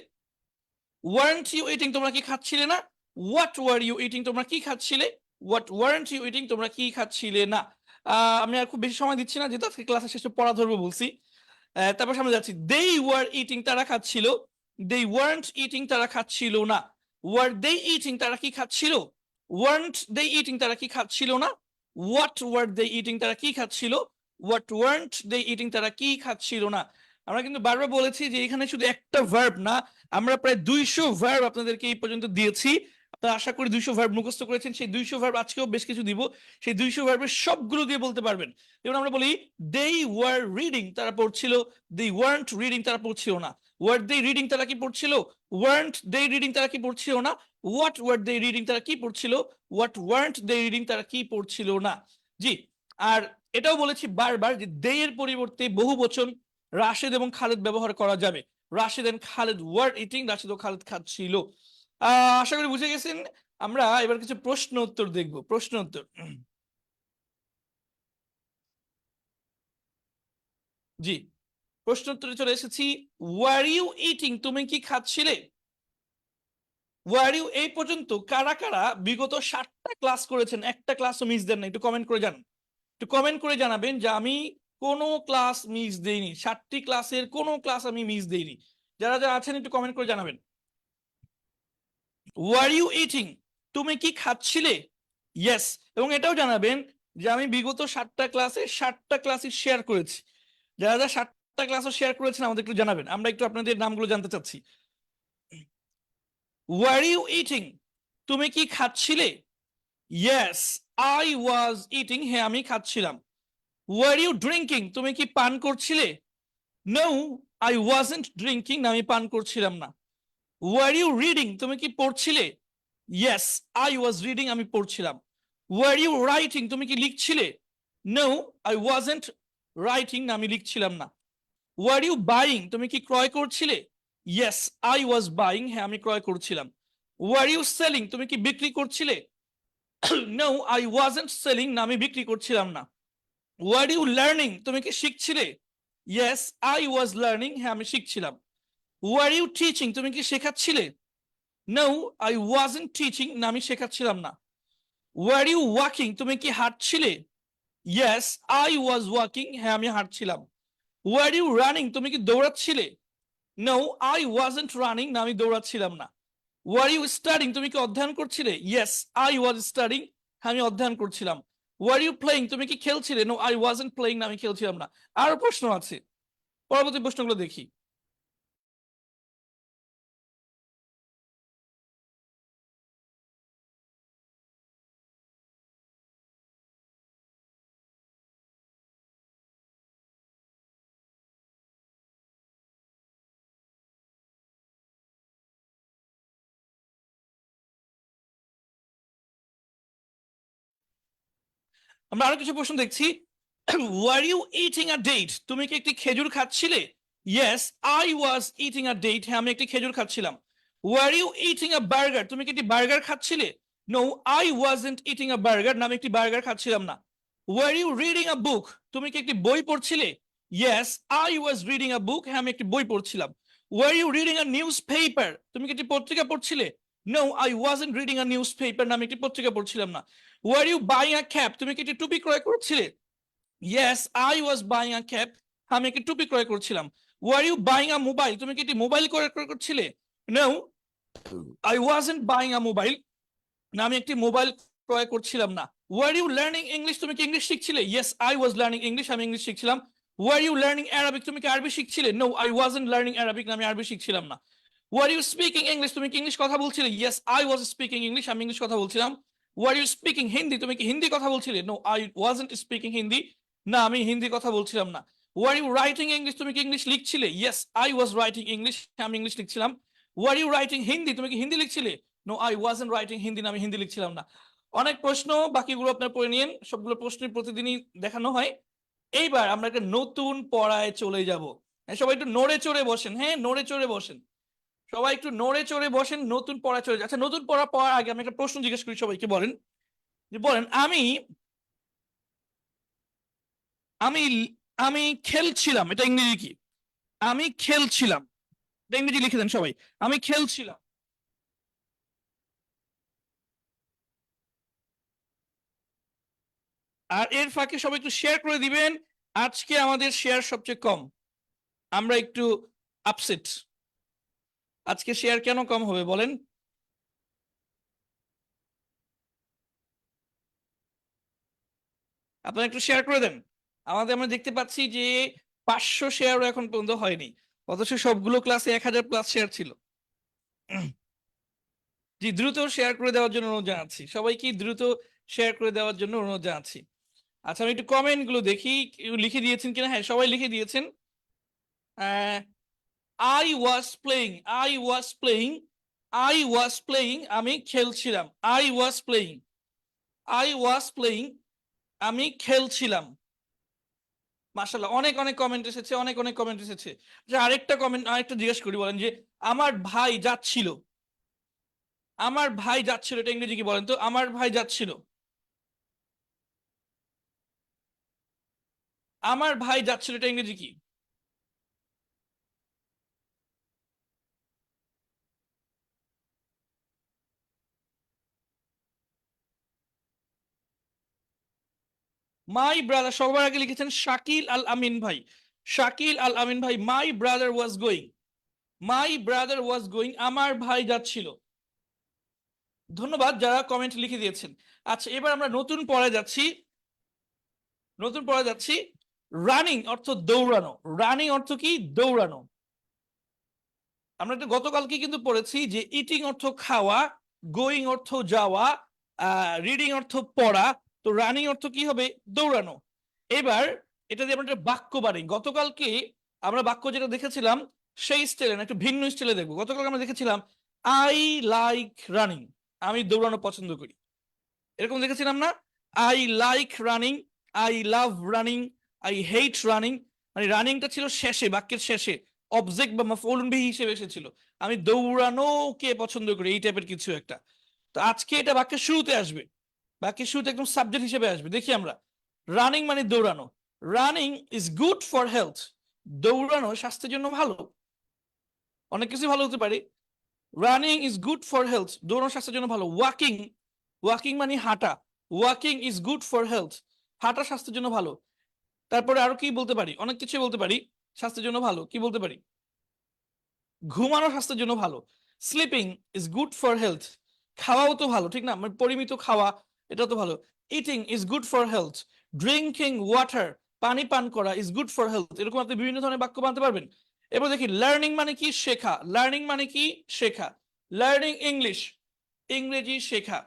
ওয়ারেন্ট ইউ ইটিং তোমরা কি খাচ্ছিলে না। হোয়াট ওয়ার ইউ ইটিং তোমরা কি খাচ্ছিলে, হোয়াট ওয়ারেন্ট ইউ ইটিং তোমরা কি খাচ্ছিলে না। আমি আর খুব বেশি সময় দিচ্ছি না, যেহেতু আজকে ক্লাসের শেষে পড়া ধরবো বলছি। তারপর সামনে যাচ্ছি। দে ওয়ার ইটিং তারা খাচ্ছিল, দে ওয়ারেন্ট ইটিং তারা খাচ্ছিল না। ওয়ার দে ইটিং তারা কি খাচ্ছিল, ওয়ারেন্ট দে ইটিং তারা কি খাচ্ছিল না। হোয়াট ওয়ার দে ইটিং তারা কি খাচ্ছিল, হোয়াট ওয়ারেন্ট দে ইটিং তারা কি খাচ্ছিল না। আমরা কিন্তু বারবার বলেছি যে এখানে শুধু একটা ভার্ব না, আমরা প্রায় 200 ভার্ব আপনাদেরকে এই পর্যন্ত দিয়েছি। আপনারা আশা করি 200 ভার্ব মুখস্থ করেছেন। সেই 200 ভার্ব আজকেও বেশ কিছু দিব, সেই 200 ভার্বের সবগুলো দিয়ে বলতে পারবেন। যেমন আমরা বলি দে ওয়ার রিডিং তারা পড়ছিল, দে ওয়ার্নট রিডিং তারা পড়ছিল না। ওয়ার দে রিডিং তারা কি পড়ছিল, ওয়ার্নট দে রিডিং তারা কি পড়ছিল না। হোয়াট ওয়ার দে রিডিং তারা কি পড়ছিল, হোয়াট ওয়ার্নট দে রিডিং তারা কি পড়ছিল না। জি, আর এটাও বলেছি বারবার যে দে এর পরিবর্তে বহু বচন রাশেদ এবং খালেদ ব্যবহার করা যাবে। Rashed and Khaled were eating, Rashed ও খালেদ খাচ্ছিল। আশা করি বুঝে গেছেন। আমরা এবার কিছু প্রশ্ন উত্তর দেখবো, প্রশ্ন উত্তর। জি, প্রশ্ন উত্তরে চলে এসেছি। ওয়ার ইউ ইটিং তুমি কি খাচ্ছিলে, ওয়ার ইউ এই পর্যন্ত কারা কারা বিগত 7টা ক্লাস করেছেন, একটা ক্লাসও মিস দেন না, একটু কমেন্ট করে জানান। একটু কমেন্ট করে জানাবেন যে আমি কোনো ক্লাস মিস দেইনি, 7টি ক্লাসের কোনো ক্লাস আমি মিস দেইনি। যারা যারা আছেন একটু কমেন্ট করে জানাবেন। ওয়ার ইউ ইটিং তুমি কি খাচ্ছিলে, ইয়েস। এবং এটাও জানাবেন যে আমি বিগত 7টা ক্লাসে 7টা ক্লাসই শেয়ার করেছি। যারা যারা 7টা ক্লাসও শেয়ার করেছেন আমাদের একটু জানাবেন, আমরা একটু আপনাদের নামগুলো জানতে চাচ্ছি। ওয়ার ইউ ইটিং তুমি কি খাচ্ছিলে, ইয়েস আই ওয়াজ ইটিং, হ্যাঁ আমি খাচ্ছিলাম। ওয়ার ইউ ড্রিঙ্কিং তুমি কি পান করছিলে, নো আই ওয়াজন্ট ড্রিঙ্কিং, আমি পান করছিলাম না। ওয়ার ইউ রিডিং তুমি কি পড়ছিলে, ইয়েস আই ওয়াজ রিডিং, আমি পড়ছিলাম। ওয়ার ইউ রাইটিং তুমি কি লিখছিলে, নো আই ওয়াজন্ট রাইটিং, আমি লিখছিলাম না। ওয়ার ইউ বাইং তুমি কি ক্রয় করছিলে, ইয়েস আই ওয়াজ বাইং, হ্যাঁ আমি ক্রয় করছিলাম। ওয়ার ইউ সেলিং তুমি কি বিক্রি করছিলে, নো আই ওয়াজন্ট সেলিং, না আমি বিক্রি করছিলাম না। ওয়ার ইউ লার্নিং তুমি কি শিখছিলে, ইয়েস আই ওয়াজ লার্নিং, হ্যাঁ আমি শিখছিলাম। ওয়ার ইউ টিচিং তুমি কি শেখাচ্ছিলে, নো আই ওয়াজন্ট টিচিং, না আমি শেখাচ্ছিলাম না। ওয়ার ইউ ওয়াকিং তুমি কি হাঁটছিলে, ইয়েস আই ওয়াজ ওয়াকিং, হ্যাঁ আমি হাঁটছিলাম। ওয়ার ইউ রানিং তুমি কি দৌড়াচ্ছিলে, নো আই ওয়াজন্ট রানিং, না আমি দৌড়াচ্ছিলাম না। ওয়ার ইউ স্টাডিং তুমি কি অধ্যয়ন করছিলে, ইয়েস আই ওয়াজ স্টাডিং, হ্যাঁ আমি অধ্যয়ন করছিলাম। ওয়ার ইউ প্লেইং তুমি কি খেলছিলে, নো আই ওয়াজন্ট প্লেইং, না আমি খেলছিলাম না। আরো প্রশ্ন আছে, পরবর্তী প্রশ্নগুলো দেখি। আমরা আরো কিছু প্রশ্ন দেখছি। Were you eating a date? তুমি কি একটি খেজুর খাচ্ছিলে? Yes I was eating a date. হ্যাঁ, আমি একটি খেজুর খাচ্ছিলাম। Were you eating a burger? তুমি কি একটি বার্গার খাচ্ছিলে? No I wasn't eating a burger. না, আমি একটি বার্গার খাচ্ছিলাম না। Were you reading a book? তুমি কি একটি বই পড়ছিলে? Yes I was reading a book. হ্যাঁ, আমি একটি বই পড়ছিলাম। Were you reading a newspaper? তুমি কি একটি পত্রিকা পড়ছিলে? No I wasn't reading a newspaper. না, আমি একটি পত্রিকা পড়ছিলাম না। Were you buying a cap? তুমি কি একটি টুপি ক্রয় করছিলে? Yes I was buying a cap. আমি একটি টুপি ক্রয় করছিলাম। Were you buying a mobile? তুমি কি একটি মোবাইল ক্রয় করছিলে? No I wasn't buying a mobile. না, আমি একটি মোবাইল ক্রয় করছিলাম না। Were you learning English? তুমি কি ইংলিশ শিখছিলে? Yes I was learning English. আমি ইংলিশ শিখছিলাম। Were you learning Arabic? তুমি কি আরবি শিখছিলে? No I wasn't learning Arabic. না, আমি আরবি শিখছিলাম না। Were you speaking English? তুমি কি ইংলিশ কথা বলছিলে? Yes I was speaking English. আমি ইংলিশ কথা বলছিলাম। Were you speaking Hindi? তুমি কি হিন্দি কথা বলছিলে? No I wasn't speaking Hindi. না, আমি হিন্দি কথা বলছিলাম না। Were you writing English? তুমি কি ইংলিশ লিখছিলে? Yes I was writing English. আমি ইংলিশ লিখছিলাম। Were you writing Hindi? তুমি কি হিন্দি লিখছিলে? No I wasn't writing Hindi. না, আমি হিন্দি লিখছিলাম না। অনেক প্রশ্ন, বাকিগুলো আপনার পড়ে নিন। সবগুলো প্রশ্নই প্রতিদিনই দেখানো হয়। এইবার আমরা একটা নতুন পড়ায় চলে যাব। সবাই একটু নড়ে চড়ে বসেন। হ্যাঁ, নড়ে চড়ে বসেন। সবাই একটু নড়ে চড়ে বসেন। নতুন পড়া চলে যাচ্ছে। নতুন পড়া পড়ার আগে আমি একটা প্রশ্ন জিজ্ঞেস করি সবাইকে। বলেন যে বলেন আমি আমি আমি খেলছিলাম, এটা ইংরেজি কি? আমি খেলছিলাম, এটা ইংরেজি লিখে দেন সবাই। আমি খেলছিলাম। আর এর ফাঁকে সবাই একটু শেয়ার করে দিবেন। আজকে আমাদের শেয়ার সবচেয়ে কম, আমরা একটু আপসেট। আজকে শেয়ার কেন কম হবে বলেন? আপনারা একটু শেয়ার করে দেন। আমরা দেখতে পাচ্ছি যে 500 শেয়ারও এখন পর্যন্ত হয়নি, অথচ সবগুলো ক্লাসে 1000 প্লাস শেয়ার ছিল। জি, দ্রুত শেয়ার করে দেওয়ার জন্য অনুরোধ জানাচ্ছি। সবাইকে দ্রুত শেয়ার করে দেওয়ার জন্য অনুরোধ জানাচ্ছি। আচ্ছা, আমি একটু কমেন্ট গুলো দেখি কেউ লিখে দিয়েছেন কিনা। হ্যাঁ, সবাই লিখে দিয়েছেন। I was playing, I was playing, I was playing. আমি খেলছিলাম। I was playing, I was playing. আমি খেলছিলাম। মাশাআল্লাহ, অনেক অনেক কমেন্ট এসেছে, অনেক অনেক কমেন্ট এসেছে। যে আরেকটা কমেন্ট, আরেকটা জিজ্ঞেস করি। বলেন যে আমার ভাই যাচ্ছিল। আমার ভাই যাচ্ছিল, এটা ইংরেজি কি বলেন তো? আমার ভাই যাচ্ছিল। আমার ভাই যাচ্ছিল, এটা ইংরেজি কি? মাই ব্রাদার, সবার আগে লিখেছেন শাকিল আল আমিন ভাই। শাকিল আল আমিন ভাই, my brother was going, my brother was going. আমার ভাই যাচ্ছিল। ধন্যবাদ যারা কমেন্ট লিখে দিয়েছেন। আচ্ছা, এবার আমরা নতুন পড়ায় যাচ্ছি। নতুন পড়ায় যাচ্ছি। রানিং অর্থ দৌড়ানো। রানিং অর্থ কি? দৌড়ানো। আমরা তো গতকালকে কিন্তু পড়েছি যে ইটিং অর্থ খাওয়া, গোয়িং অর্থ যাওয়া, রিডিং অর্থ পড়া। তো রানিং অর্থ কি হবে? দৌড়ানো। এবার এটা দিয়ে আমরা একটা বাক্য বানাই। গতকালকে আমরা বাক্য যেটা দেখেছিলাম সেই স্টাইলে না, একটু ভিন্ন স্টাইলে দেখবো। গতকালকে আমরা দেখেছিলাম আই লাইক রানিং, আমি দৌড়ানো পছন্দ করি, এরকম দেখেছিলাম না? I like running, I love running, I hate running. মানে রানিংটা ছিল শেষে, বাক্যের শেষে অবজেক্ট বা মাফউলুন বিহি হিসেবে এসেছিল। আমি দৌড়ানোকে পছন্দ করি, এই টাইপের কিছু একটা। তো আজকে এটা বাক্যের শুরুতে আসবে, বাক্যের শুরুতে একদম সাবজেক্ট হিসেবে আসবে। দেখি আমরা। রানিং মানে দৌড়ানো। Running is good for health. দৌড়ানো স্বাস্থ্যের জন্য ভালো। অনেক কিছু ভালো হতে পারে। Running is good for health, দৌড়ানো স্বাস্থ্যের জন্য ভালো। ওয়াকিং, ওয়াকিং মানে হাঁটা। Walking is good for health, হাঁটা স্বাস্থ্যের জন্য ভালো। তারপরে আরো কি বলতে পারি? অনেক কিছু বলতে পারি স্বাস্থ্যের জন্য ভালো। কি বলতে পারি? ঘুমানো স্বাস্থ্যের জন্য ভালো। Sleeping is good for health, খাওয়াও তো ভালো, ঠিক না? মানে পরিমিত খাওয়া, এটা তো ভালো। Eating is good for health. Drinking water, পানি পান করা, ইজ গুড ফর হেলথ। এরকম আপনি বিভিন্ন ধরনের বাক্য বানাতে পারবেন। এবার দেখি লার্নিং মানে কি? শেখা। লার্নিং মানে কি? শেখা। লার্নিং ইংলিশ, ইংরেজি শেখা।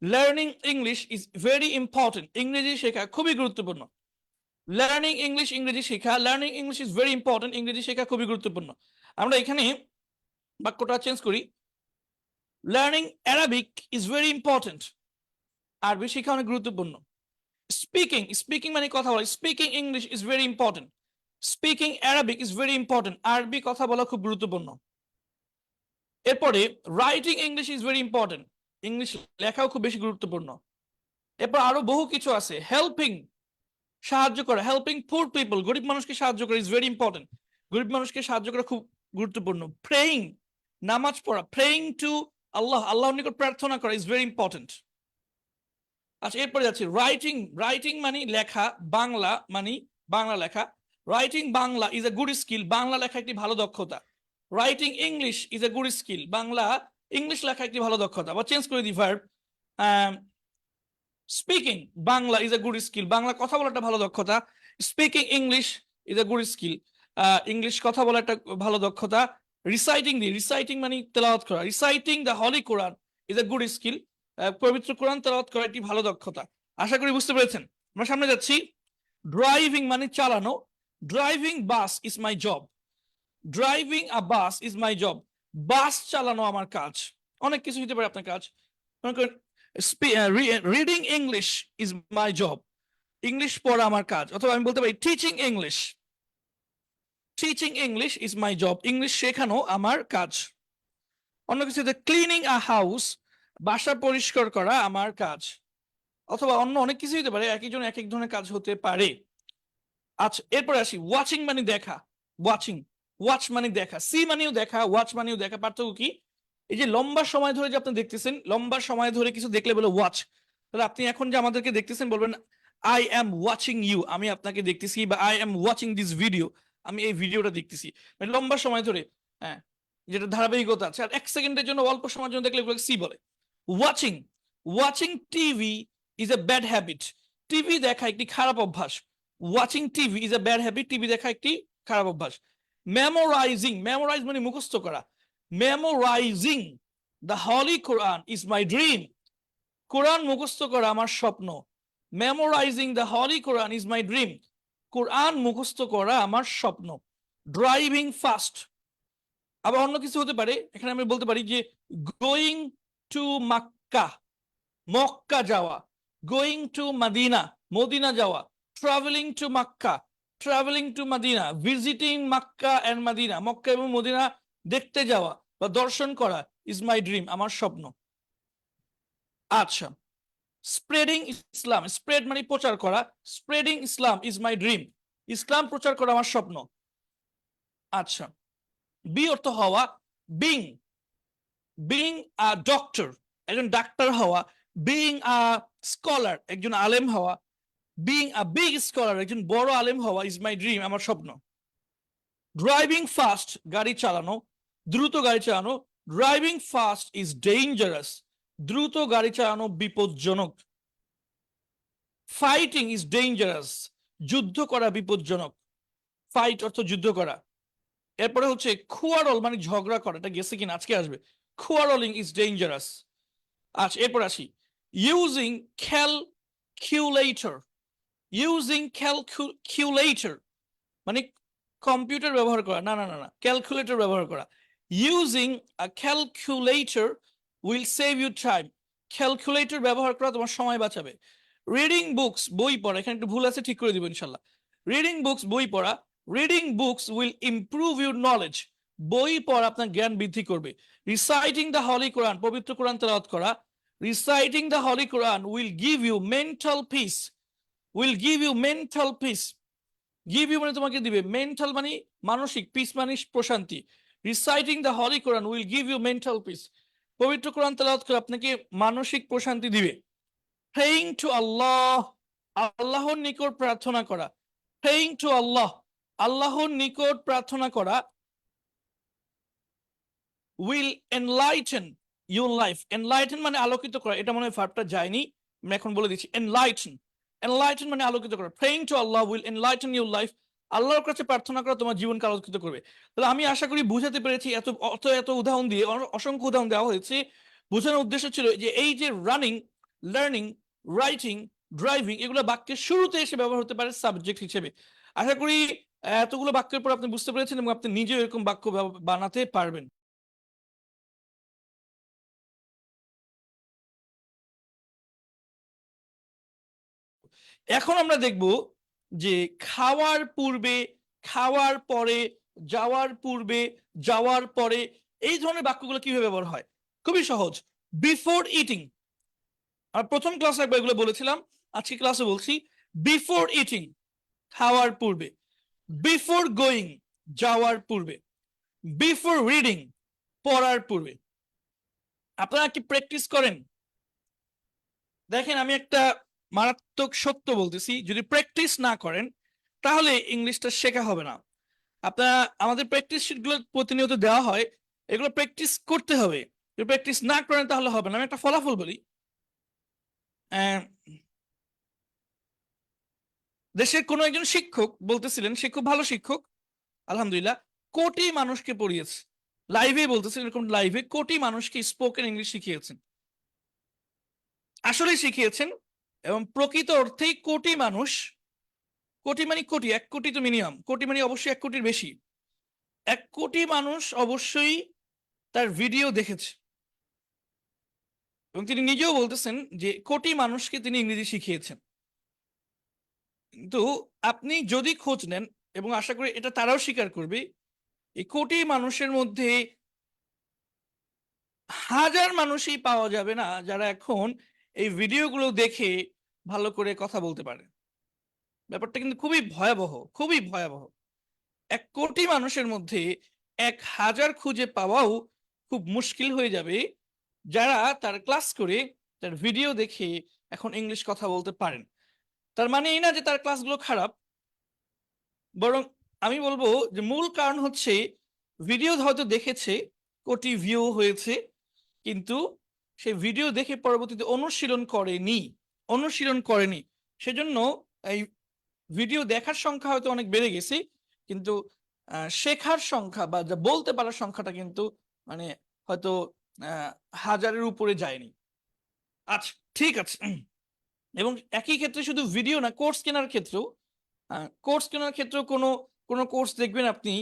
Learning English is very important, ইংরেজি শেখা খুবই গুরুত্বপূর্ণ। লার্নিং ইংলিশ, ইংরেজি শেখা। Learning English is very important, ইংরেজি শেখা খুবই গুরুত্বপূর্ণ। আমরা এখানে বাক্যটা চেঞ্জ করি। Learning Arabic is very important, আরবি শেখা অনেক গুরুত্বপূর্ণ। স্পিকিং মানে কথা বলা, speaking English is very important, speaking Arabic is very important, আরবি কথা বলা খুব গুরুত্বপূর্ণ। এরপরে writing English is very important, English লেখাও খুব বেশি গুরুত্বপূর্ণ। এরপর আরো বহু কিছু আছে, হেল্পিং সাহায্য করা, হেল্পিং পুর পিপল গরিব মানুষকে সাহায্য করা ইজ ভেরি ইম্পর্টেন্ট, গরিব মানুষকে সাহায্য করা খুব গুরুত্বপূর্ণ। প্রেইং নামাজ পড়া, প্রেইং টু আল্লাহ, আল্লাহর নিকট প্রার্থনা করা ইজ ভেরি ইম্পর্টেন্ট। আচ্ছা এরপরে যাচ্ছি রাইটিং, রাইটিং মানে লেখা, বাংলা মানে বাংলা লেখা, writing Bangla is a good skill, Bangla লেখা একটি ভালো দক্ষতা। Writing English is a good skill, Bangla English লেখা একটি ভালো দক্ষতা। বা চেঞ্জ করে দিই verb, speaking Bangla is a good skill, Bangla কথা বলা একটা ভালো দক্ষতা। Speaking English is a good skill, English কথা বলা একটা ভালো দক্ষতা। রিসাইটিং রিসাইটিং মানে তেলাওয়াত করা, reciting the holy Quran is a good skill, পবিত্র কোরআন তেলাওয়াত করা একটি ভালো দক্ষতা। আশা করি বুঝতে পেরেছেন। আমরা সামনে যাচ্ছি। ড্রাইভিং মানে চালানো, driving bus is my job, driving a bus is my job, bus চালানো আমার কাজ। অনেক কিছু হতে পারে আপনার কাজ। Reading English is my job, English পড়া আমার কাজ। অথবা আমি বলতে পারি teaching English, teaching English is my job, English শেখানো আমার কাজ। অন্য কিছু, ক্লিনিং আ হাউস, বাসা পরিষ্কার করা আমার কাজ। অথবা অন্য অনেক কিছু হতে পারে, এক একজন এক এক ধরনের কাজ হতে পারে। আচ্ছা এরপরে আসি, ওয়াচিং মানে দেখা, ওয়াচিং, ওয়াচ মানে দেখা, সি মানেও দেখা, ওয়াচ মানেও দেখা। পার্থক্য কি? এই যে লম্বা সময় ধরে যে আপনি দেখতেছেন, লম্বা সময় ধরে কিছু দেখলে বলে ওয়াচ, তাহলে আপনি এখন যে আমাদেরকে দেখতেছেন বলবেন আই এম ওয়াচিং ইউ, আমি আপনাকে দেখতেছি, বা I am watching this video, আমি এই ভিডিওটা দেখতেছি। মানে লম্বা সময় ধরে, হ্যাঁ, যেটা ধারাবাহিকতা আছে। আর এক সেকেন্ডের জন্য, অল্প সময়ের জন্য দেখলে সি বলে। Watching, watching TV is a bad habit, TV দেখা একটি খারাপ অভ্যাস। Watching TV is a bad habit, TV দেখা একটি খারাপ অভ্যাস। মেমোরাইজিং, মেমোরাইজ মানে মুখস্থ করা, memorising the holy Quran is my dream, কোরআন মুখস্থ করা আমার স্বপ্ন। Memorising the holy Quran is my dream, কোরআন মুখস্থ করা আমার স্বপ্ন। ড্রাইভিং ফাস্ট, আবার অন্য কিছু হতে পারে। এখানে আমি বলতে পারি যে গোয়িং টু মাক্কা, মক্কা যাওয়া, গোয়িং টু মাদিনা, মদিনা যাওয়া, travelling to Mecca, travelling to Medina, visiting Mecca and Medina, Mecca এবং মদিনা দেখতে যাওয়া বা দর্শন করা ইজ মাই ড্রিম, আমার স্বপ্ন। আচ্ছা, স্প্রেডিং ইসলাম, স্প্রেড মানে প্রচার করা, spreading Islam is my dream, ইসলাম প্রচার করা আমার স্বপ্ন। আচ্ছা, বি অর্থ হওয়া, বিং, বিং আ ডক্টর একজন ডাক্তার হওয়া, বিং আ স্কলার একজন আলেম হওয়া, বিং আ বিগ স্কলার একজন বড় আলেম হওয়া ইজ মাই ড্রিম, আমার স্বপ্ন। ড্রাইভিং ফাস্ট গাড়ি চালানো, দ্রুত গাড়ি চালানো, ড্রাইভিং ফাস্ট ইজ ডেঞ্জারাস, দ্রুত গাড়ি চালানো বিপজ্জনক। ফাইটিং ইজ ডেঞ্জারাস, যুদ্ধ করা বিপজ্জনক, ফাইট অর্থ যুদ্ধ করা। এরপরে হচ্ছে খুয়ারল মানে ঝগড়া করা, এটা গেছে কিনা আজকে আসবে। Quarrelling is dangerous. আচ্ছা এরপর আসি, ইউজিং ক্যালকুলেটর, ইউজিং ক্যালকুলেটর মানে কম্পিউটার ব্যবহার করা, না না না না, ক্যালকুলেটর ব্যবহার করা। Using a calculator will save you time, calculator ব্যবহার করা তোমার সময় বাঁচাবে। রিডিং বুকস বই পড়া, এখানে একটু ভুল আছে ঠিক করে দিব ইনশাল্লাহ। রিডিং বুকস বই পড়া, reading books will improve your knowledge, বই পড়া আপনার জ্ঞান বৃদ্ধি করবে। রিসাইটিং দ্য হলি কোরআন, পবিত্র কোরআন তেলাওয়াত করা, reciting the holy Quran will give you mental peace, will give you mental peace, give you মানে তোমাকে দিবে, মেন্টাল মানে মানসিক, পিস মানে প্রশান্তি। Reciting the holy Quran will give you mental peace, পবিত্র কোরআন তেলাওয়াত করে আপনাকে মানসিক প্রশান্তি দিবে। প্রেইং টু আল্লাহ, আল্লাহর নিকট প্রার্থনা করা, প্রেইং টু আল্লাহ, আল্লাহর নিকট প্রার্থনা করা will enlighten your life, enlighten মানে আলোকিত করা, এটা মনে হয় ভার্বটা যায়নি, আমি এখন বলে দিচ্ছি। এনলাইটেন, এনলাইটেন মানে আলোকিত করা, praying to Allah will enlighten your life, আল্লাহর কাছে প্রার্থনা করা তোমার জীবনকে আলোকিত করবে। তাহলে আমি আশা করি বুঝাতে পেরেছি, এত এত এত উদাহরণ দিয়ে, অসংখ্য উদাহরণ দেওয়া হয়েছে। বোঝানোর উদ্দেশ্য ছিল যে এই যে রানিং, লার্নিং, রাইটিং, ড্রাইভিং, এগুলো বাক্যের শুরুতে এসে ব্যবহার হতে পারে সাবজেক্ট হিসেবে। আশা করি এতগুলো বাক্যের পর আপনি বুঝতে পেরেছেন এবং আপনি নিজেও এরকম বাক্য বানাতে পারবেন। এখন আমরা দেখব যে খাওয়ার পূর্বে, খাওয়ার পরে, যাওয়ার পূর্বে, যাওয়ার পরে, এই ধরনের বাক্যগুলো কিভাবে ব্যবহার হয়। খুবই সহজ। বিফোর ইটিং, আর প্রথম ক্লাসে একবার এগুলো বলেছিলাম, আজকে ক্লাসে বলছি। বিফোর ইটিং, খাওয়ার পূর্বে। বিফোর গোয়িং, যাওয়ার পূর্বে। বিফোর রিডিং, পড়ার পূর্বে। আপনারা কি প্র্যাকটিস করেন? দেখেন, আমি একটা মারাত্মক সত্য বলতেছি, যদি প্র্যাকটিস না করেন তাহলে ইংলিশটা শেখা হবে না। আপনারা, আমাদের প্র্যাকটিস শিটগুলো প্রতিনিয়ত দেওয়া হয়, এগুলো প্র্যাকটিস করতে হবে। যদি প্র্যাকটিস না করেন তাহলে হবে না। আমি একটা ফলাফল বলি। দেশের কোনো একজন শিক্ষক বলতেছিলেন, সে খুব ভালো শিক্ষক, আলহামদুলিল্লাহ, কোটি মানুষকে পড়িয়েছে। লাইভে বলতেছেন, এরকম লাইভে কোটি মানুষকে স্পোকেন ইংলিশ শিখিয়েছেন, আসলে শিখিয়েছেন। এবং প্রকৃত অর্থেই কোটি মানুষ, কোটি মানে কোটি, 1 কোটি তো মিনিমাম, কোটি মানে অবশ্যই 1 কোটির বেশি, 1 কোটি মানুষ অবশ্যই তার ভিডিও দেখেছে। এবং তিনি নিজেও বলতেছেন যে কোটি মানুষকে তিনি ইংরেজি শিখিয়েছেন। কিন্তু আপনি যদি খোঁজ নেন, এবং আশা করি এটা তারাও স্বীকার করবে, এই কোটি মানুষের মধ্যে হাজার মানুষই পাওয়া যাবে না যারা এখন এই ভিডিওগুলো দেখে ভালো করে কথা বলতে পারে। ব্যাপারটা কিন্তু খুবই ভয়াবহ, খুবই ভয়াবহ। 1 কোটি মানুষের মধ্যে 1,000 খুঁজে পাওয়াও খুব মুশকিল হয়ে যাবে যারা তার ক্লাস করে, তার ভিডিও দেখে এখন ইংলিশ কথা বলতে পারেন। তার মানে এই না যে তার ক্লাসগুলো খারাপ, বরং আমি বলবো যে মূল কারণ হচ্ছে ভিডিও হয়তো দেখেছে, কোটি ভিউ হয়েছে, কিন্তু সে ভিডিও দেখে পরবর্তীতে অনুশীলন করেনি। সেজন্য এই ভিডিও দেখার সংখ্যা হয়তো অনেক বেড়ে গেছে, কিন্তু শেখার সংখ্যা বা যা বলতে পারার সংখ্যাটা কিন্তু মানে হয়তো 1000-এর উপরে যায়নি। আচ্ছা, ঠিক আছে। এবং একই ক্ষেত্রে শুধু ভিডিও না, কোর্স কেনার ক্ষেত্রেও কোনো কোনো কোর্স দেখবেন আপনি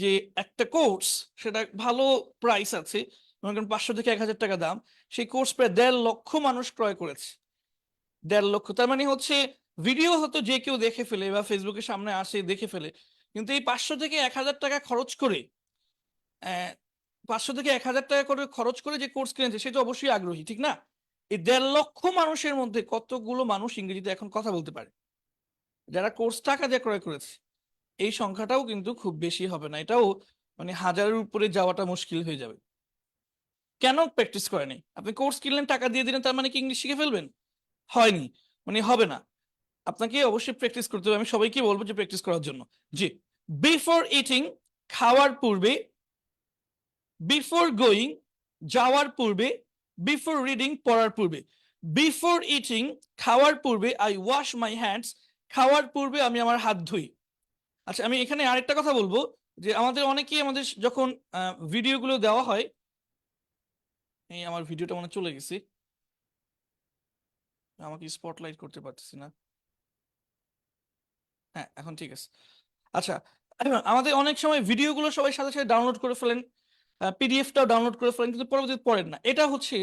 যে একটা কোর্স, সেটা ভালো প্রাইস আছে, মনে করেন 500 থেকে 1000 টাকা দাম, সেই কোর্স প্রায় 1.5 লক্ষ মানুষ ক্রয় করেছে। 1.5 লক্ষ, তার মানে হচ্ছে ভিডিও হয়তো যে কেউ দেখে ফেলে বা ফেসবুকের সামনে আসে দেখে ফেলে, কিন্তু এই 500 থেকে 1000 টাকা খরচ করে, আহ 500 থেকে 1000 টাকা করে খরচ করে যে কোর্স কিনেছে সে তো অবশ্যই আগ্রহী, ঠিক না? এই 1.5 লক্ষ মানুষের মধ্যে কতগুলো মানুষ ইংরেজিতে এখন কথা বলতে পারে যারা কোর্স টাকা দিয়ে ক্রয় করেছে? এই সংখ্যাটাও কিন্তু খুব বেশি হবে না, এটাও মানে 1000-এর উপরে যাওয়াটা মুশকিল হয়ে যাবে। কেন প্র্যাকটিস করেনি? আপনি কোর্স কিনলেন, টাকা দিয়ে দিলেন, তার মানে কি ইংলিশ শিখে ফেলবেন? হয়নি, মানে হবে না। আপনাকে অবশ্যই প্র্যাকটিস করতে হবে। আমি সবাইকে বলবো যে প্র্যাকটিস করার জন্য। জি, বিফোর ইটিং, খাওয়ার পূর্বে। বিফোর গোয়িং, যাওয়ার পূর্বে। বিফোর রিডিং, পড়ার পূর্বে। বিফোর ইটিং, খাওয়ার পূর্বে আই ওয়াশ মাই হ্যান্ডস, খাওয়ার পূর্বে আমি আমার হাত ধুই। আচ্ছা, আমি এখানে আরেকটা কথা বলবো যে আমাদের অনেকেই, আমাদের যখন ভিডিওগুলো দেওয়া হয়, এই আমার ভিডিওটা মনে চলে গেছে, আমাকে স্পটলাইট করতে পারতেছি না। হ্যাঁ, এখন ঠিক আছে। আচ্ছা, আমাদের অনেক সময় ভিডিওগুলো সবাই সাথে সাথে ডাউনলোড করে ফেলেন, পিডিএফটাও ডাউনলোড করে ফেলেন, কিন্তু পরবর্তীতে পড়েন না। এটা হচ্ছে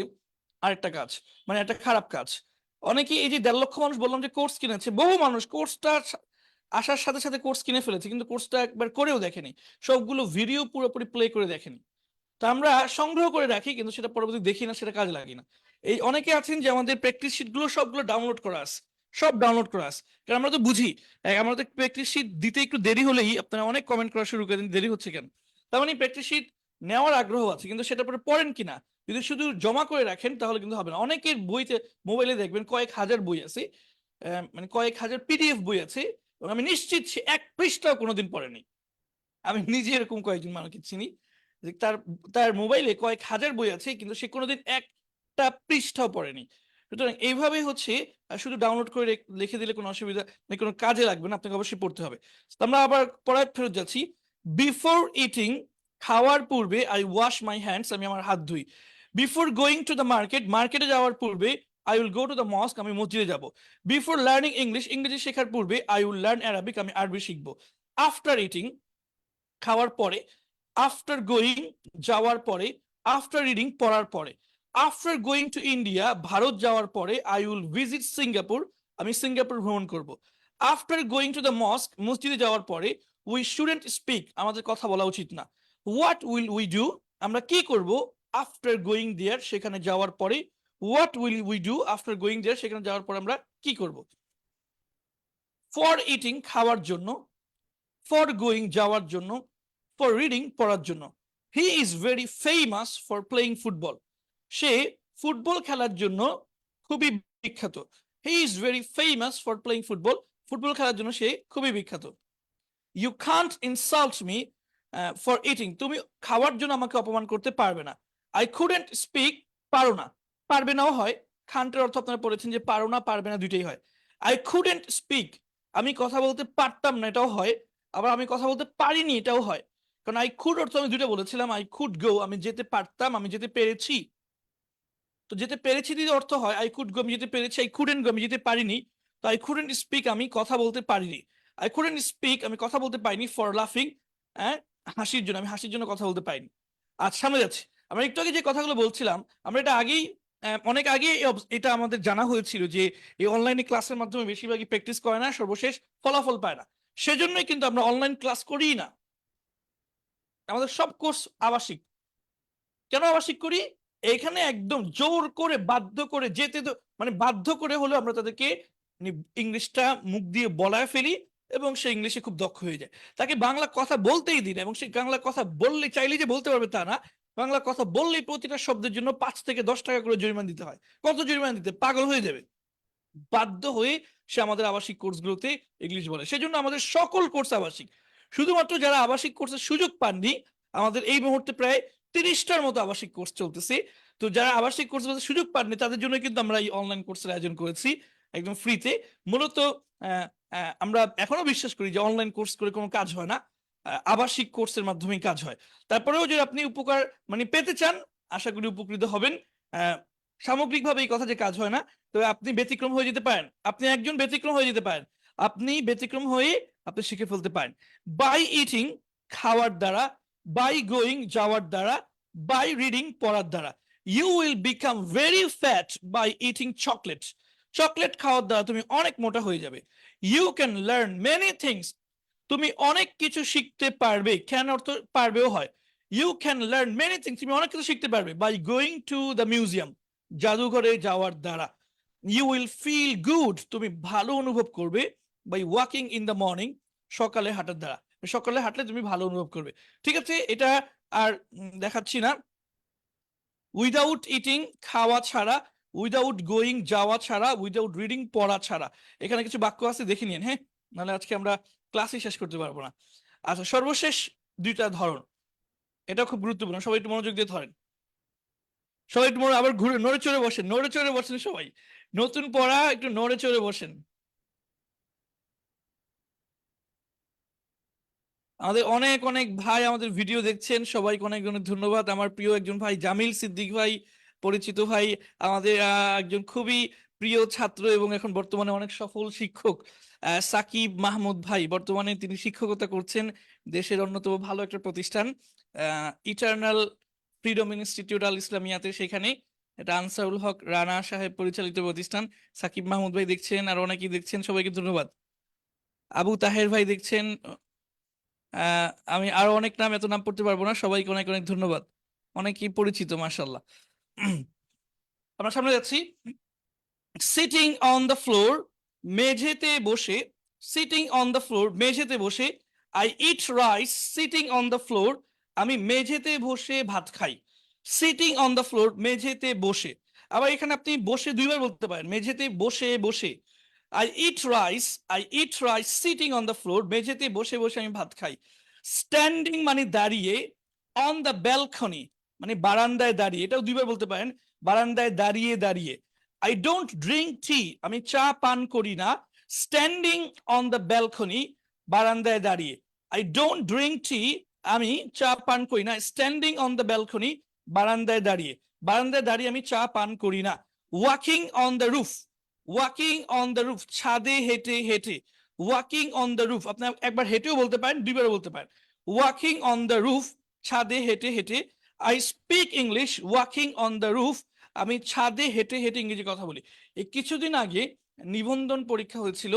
আরেকটা কাজ, মানে একটা খারাপ কাজ। অনেকে এই যে 1.5 লক্ষ মানুষ বললাম যে কোর্স কিনেছে, বহু মানুষ কোর্সটা আসার সাথে সাথে কোর্স কিনে ফেলেছে, কিন্তু কোর্সটা একবার করেও দেখেনি, সবগুলো ভিডিও পুরোপুরি প্লে করে দেখেনি। তো আমরা সংগ্রহ করে রাখি, কিন্তু সেটা পরবর্তী দেখি না, সেটা কাজে লাগি না। এই অনেকে আছেন যে আমাদের প্র্যাকটিস শিট গুলো সবগুলো ডাউনলোড করা আছে, সব ডাউনলোড করা আছে, কারণ আমরা তো বুঝি আমাদের প্র্যাকটিস শিট দিতে একটু দেরি হলেই আপনারা অনেক কমেন্ট করা শুরু করেন, দেরি হচ্ছে কেন। তার মানে প্র্যাকটিস শিট নেওয়ার আগ্রহ আছে, কিন্তু সেটা পরে পড়েন কিনা। যদি শুধু জমা করে রাখেন তাহলে কিন্তু হবে না। অনেকের বইতে, মোবাইলে দেখবেন কয়েক হাজার বই আছে, মানে কয়েক হাজার পিডিএফ বই আছে, এবং আমি নিশ্চিত সে 1 পৃষ্ঠাও কোনোদিন পড়েনি। আমি নিজে এরকম কয়েকজন মানুষকে চিনি যে তার তার মোবাইলে কয়েক হাজার বই আছে, কিন্তু সে কোনোদিন একটা পৃষ্ঠাও পড়েনি। সুতরাং এইভাবেই হচ্ছে, শুধু ডাউনলোড করে লিখে দিলে কোনো অসুবিধা নেই, কোনো কাজে লাগবে না, আপনাকে অবশ্যই পড়তে হবে। তো আমরা আবার পড়ায় ফেরত যাচ্ছি। বিফোর ইটিং, খাওয়ার পূর্বে আই ওয়াশ মাই হ্যান্ডস, আমি আমার হাত ধুই। Before going to the market, মার্কেটে যাওয়ার পূর্বে I will go to the mosque, আমি মসজিদে যাব। বিফোর লার্নিং ইংলিশ, ইংরেজি শেখার পূর্বে আই উইল লার্ন অ্যারাবিক, আমি আরবি শিখবো। আফটার ইটিং, খাওয়ার পরে। আফটার গোয়িং, যাওয়ার পরে। আফটার রিডিং, পড়ার পরে। After going to India, Bharat যাওয়ার পরে আই উইল ভিজিট সিঙ্গাপুর, আমি সিঙ্গাপুর ভ্রমণ করব। After going to the mosque, মসজিদে যাওয়ার পরে উই শুডেন্ট স্পিক, আমাদের কথা বলা উচিত না। হোয়াট উইল উই ডু, আমরা কি করব আফটার গোয়িং দেয়ার, সেখানে যাওয়ার পরে। What will we do after going there, সেখানে যাওয়ার পরে আমরা কি করব। ফর ইটিং, খাওয়ার জন্য। ফর গোয়িং, যাওয়ার জন্য। ফর রিডিং, পড়ার জন্য। He is very famous for playing football, সে ফুটবল খেলার জন্য খুবই বিখ্যাত। He is very famous for playing football, football খেলার জন্য সে খুবই বিখ্যাত। You can't insult me for eating, তুমি খাওয়ার জন্য আমাকে অপমান করতে পারবে না। আই কুডেন্ট স্পিক, পারো না, পারবে নাও হয়, খান্টের অর্থ আপনারা পড়েছেন যে পারো না পারবে না দুইটাই হয়। আই কুডেন্ট স্পিক, আমি কথা বলতে পারতাম না, এটাও হয়। আবার আমি কথা বলতে পারিনি, এটাও হয়। কারণ আই কুড অর্থ আমি দুইটা বলেছিলাম, আই কুড গো আমি যেতে পারতাম, আমি যেতে পেরেছি। তো যেতে পেরেছি দিতে অর্থ হয় আই কুড গো আমি যেতে পেরেছি, আই কুডেন্ট গো আমি যেতে পারিনি। তো আই কুডেন্ট স্পিক আমি কথা বলতে পারিনি। আই কুডেন্ট স্পিক আমি কথা বলতে পারিনি ফর লাফিং, হ্যাঁ হাসির জন্য, আমি হাসির জন্য কথা বলতে পারিনি। আজ সামনে যাচ্ছি, আমরা একটু আগে যে কথাগুলো বলছিলাম, আমরা এটা আগেই অনেক আগে এটা আমাদের জানা হয়েছিল যে এই অনলাইনে ক্লাসের মাধ্যমে বেশিরভাগই প্র্যাকটিস করে না, সর্বশেষ ফলাফল পায় না। সেজন্যই কিন্তু আমরা অনলাইন ক্লাস করি না। আমাদের সব কোর্স আবাসিক। কেন আবাসিক করি? এখানে একদম জোর করে বাধ্য করে যেতে, মানে বাধ্য করে হলেও আমরা তাদেরকে ইংলিশটা মুখ দিয়ে বলায় ফেলি এবং সে ইংলিশে খুব দক্ষ হয়ে যায়। তাকে বাংলা কথা বলতেই দিন, এবং সে বাংলা কথা বললে চাইলে যে বলতে পারবে তা না। বাংলা কথা বললেই প্রতিটা শব্দের জন্য 5 থেকে 10 টাকা করে জরিমানা দিতে হয়। কত জরিমানা দিতে? পাগল হয়ে যাবে। বাধ্য হয়ে সে আমাদের আবাসিক কোর্সগুলোতে ইংলিশ বলে। সেজন্য আমাদের সকল কোর্স আবাসিক। শুধুমাত্র যারা আবাসিক কোর্সের সুযোগ পাননি, আমাদের এই মুহূর্তে প্রায় 30টার মতো আবাসিক কোর্স চলতেছে। তো যারা আবাসিক কোর্স সুযোগ পাননি তাদের জন্য কিন্তু আমরা এই অনলাইন কোর্সের আয়োজন করেছি একদম ফ্রিতে। মূলত আমরা এখনো বিশ্বাস করি যে অনলাইন কোর্স করে কোনো কাজ হয় না, আবাসিক কোর্সের মাধ্যমেই কাজ হয়। তারপরেও যদি আপনি উপকার মানে পেতে চান, আশা করি উপকৃত হবেন। সামগ্রিকভাবে এই কথা যে কাজ হয় না, তো আপনি ব্যতিক্রম হয়ে যেতে পারেন, আপনি একজন ব্যতিক্রম হয়ে যেতে পারেন, আপনি ব্যতিক্রম হয়ে আপনি শিখে ফেলতে পারেন। বাই ইটিং, খাওয়ার দ্বারা। বাই গোয়িং, যাওয়ার দ্বারা। বাই রিডিং, পড়ার দ্বারা। You will become very fat by eating chocolate, chocolate খাওয়ার দ্বারা তুমি অনেক মোটা হয়ে যাবে। You can learn many things, তুমি অনেক কিছু শিখতে পারবে। ক্যান অর্থ পারবেও হয়। You can learn many things, তুমি অনেক কিছু শিখতে পারবে by going to the museum, জাদুঘরে যাওয়ার দ্বারা। ইউ উইল ফিল গুড, তুমি ভালো অনুভব করবে by walking in the morning, সকালে হাঁটার দ্বারা। সকালে হাঁটলে তুমি ভালো অনুভব করবে। ঠিক আছে, এটা আর দেখাচ্ছি না। উইদাউট ইটিং, খাওয়া ছাড়া। উইদাউট গোয়িং, যাওয়া ছাড়া। উইদাউট রিডিং, পড়া ছাড়া। এখানে কিছু বাক্য আছে, দেখে নিন, হ্যাঁ, নাহলে আজকে আমরা ক্লাসই শেষ করতে পারবো না। আচ্ছা, সর্বশেষ দুইটা ধরন, এটা খুব গুরুত্বপূর্ণ, সবাই একটু মনোযোগ দিয়ে ধরেন। সবাই একটু আবার ঘুরে নড়ে চড়ে বসেন, নড়ে চড়ে বসেন সবাই। নতুন পড়া, একটু নড়ে চড়ে বসেন। আমাদের অনেক অনেক ভাই আমাদের ভিডিও দেখছেন, সবাইকে অনেক অনেক ধন্যবাদ। আমার প্রিয় একজন ভাই জামিল সিদ্দিক ভাই, পরিচিত ভাই, আমাদের একজন খুবই প্রিয় ছাত্র এবং এখন বর্তমানে অনেক সফল শিক্ষক, সাকিব মাহমুদ ভাই, বর্তমানে তিনি শিক্ষকতা করছেন দেশের অন্যতম ভালো একটা প্রতিষ্ঠান ইটার্নাল ফ্রিডম ইনস্টিটিউট আল ইসলামিয়াতে, সেখানে। এটা আনসারুল হক রানা সাহেব পরিচালিত প্রতিষ্ঠান। সাকিব মাহমুদ ভাই দেখছেন, আর অনেকেই দেখছেন, সবাইকে ধন্যবাদ। আবু তাহের ভাই দেখছেন, আমি আরো অনেক নাম, এত নাম পড়তে পারবো না, সবাইকে অনেক অনেক ধন্যবাদ, অনেকেই পরিচিত মাশাআল্লাহ। আমরা সামনে যাচ্ছি। সিটিং অন দ্য ফ্লোর, মেঝেতে বসে। সিটিং অন দ্য ফ্লোর, মেঝেতে বসে। I eat rice sitting on the floor, আমি মেঝেতে বসে ভাত খাই। সিটিং অন দ্য ফ্লোর, মেঝেতে বসে। আবার এখানে আপনি বসে দুইবার বলতে পারেন, মেঝেতে বসে বসে। I eat rice, I eat rice sitting on the floor, মেঝেতে বসে বসে আমি ভাত খাই। স্ট্যান্ডিং মানে দাঁড়িয়ে। অন দ্য ব্যালকনি মানে বারান্দায় দাঁড়িয়ে, এটাও দুইবার বলতে পারেন, বারান্দায় দাঁড়িয়ে দাঁড়িয়ে। আই ডোন্ট ড্রিঙ্ক টি, আমি চা পান করি না। স্ট্যান্ডিং অন দ্য ব্যালকনি, বারান্দায় দাঁড়িয়ে। আই ডোন্ট ড্রিঙ্ক টি, আমি চা পান করি না। স্ট্যান্ডিং অন দ্য ব্যালকনি, বারান্দায় দাঁড়িয়ে। বারান্দায় দাঁড়িয়ে আমি চা পান করি না। Walking on the roof, walking on the roof, ছাদে হেঁটে হেঁটে। ওয়াকিং অন দ্য রুফ, আপনি একবার হেঁটেও বলতে পারেন, দুইবারও বলতে পারেন। ওয়াকিং অন দ্য রুফ, ছাদে হেঁটে হেঁটে। I speak English walking on the roof, আমি ছাদে হেঁটে হেঁটে ইংরেজি কথা বলি। এই কিছুদিন আগে নিবন্ধন পরীক্ষা হয়েছিল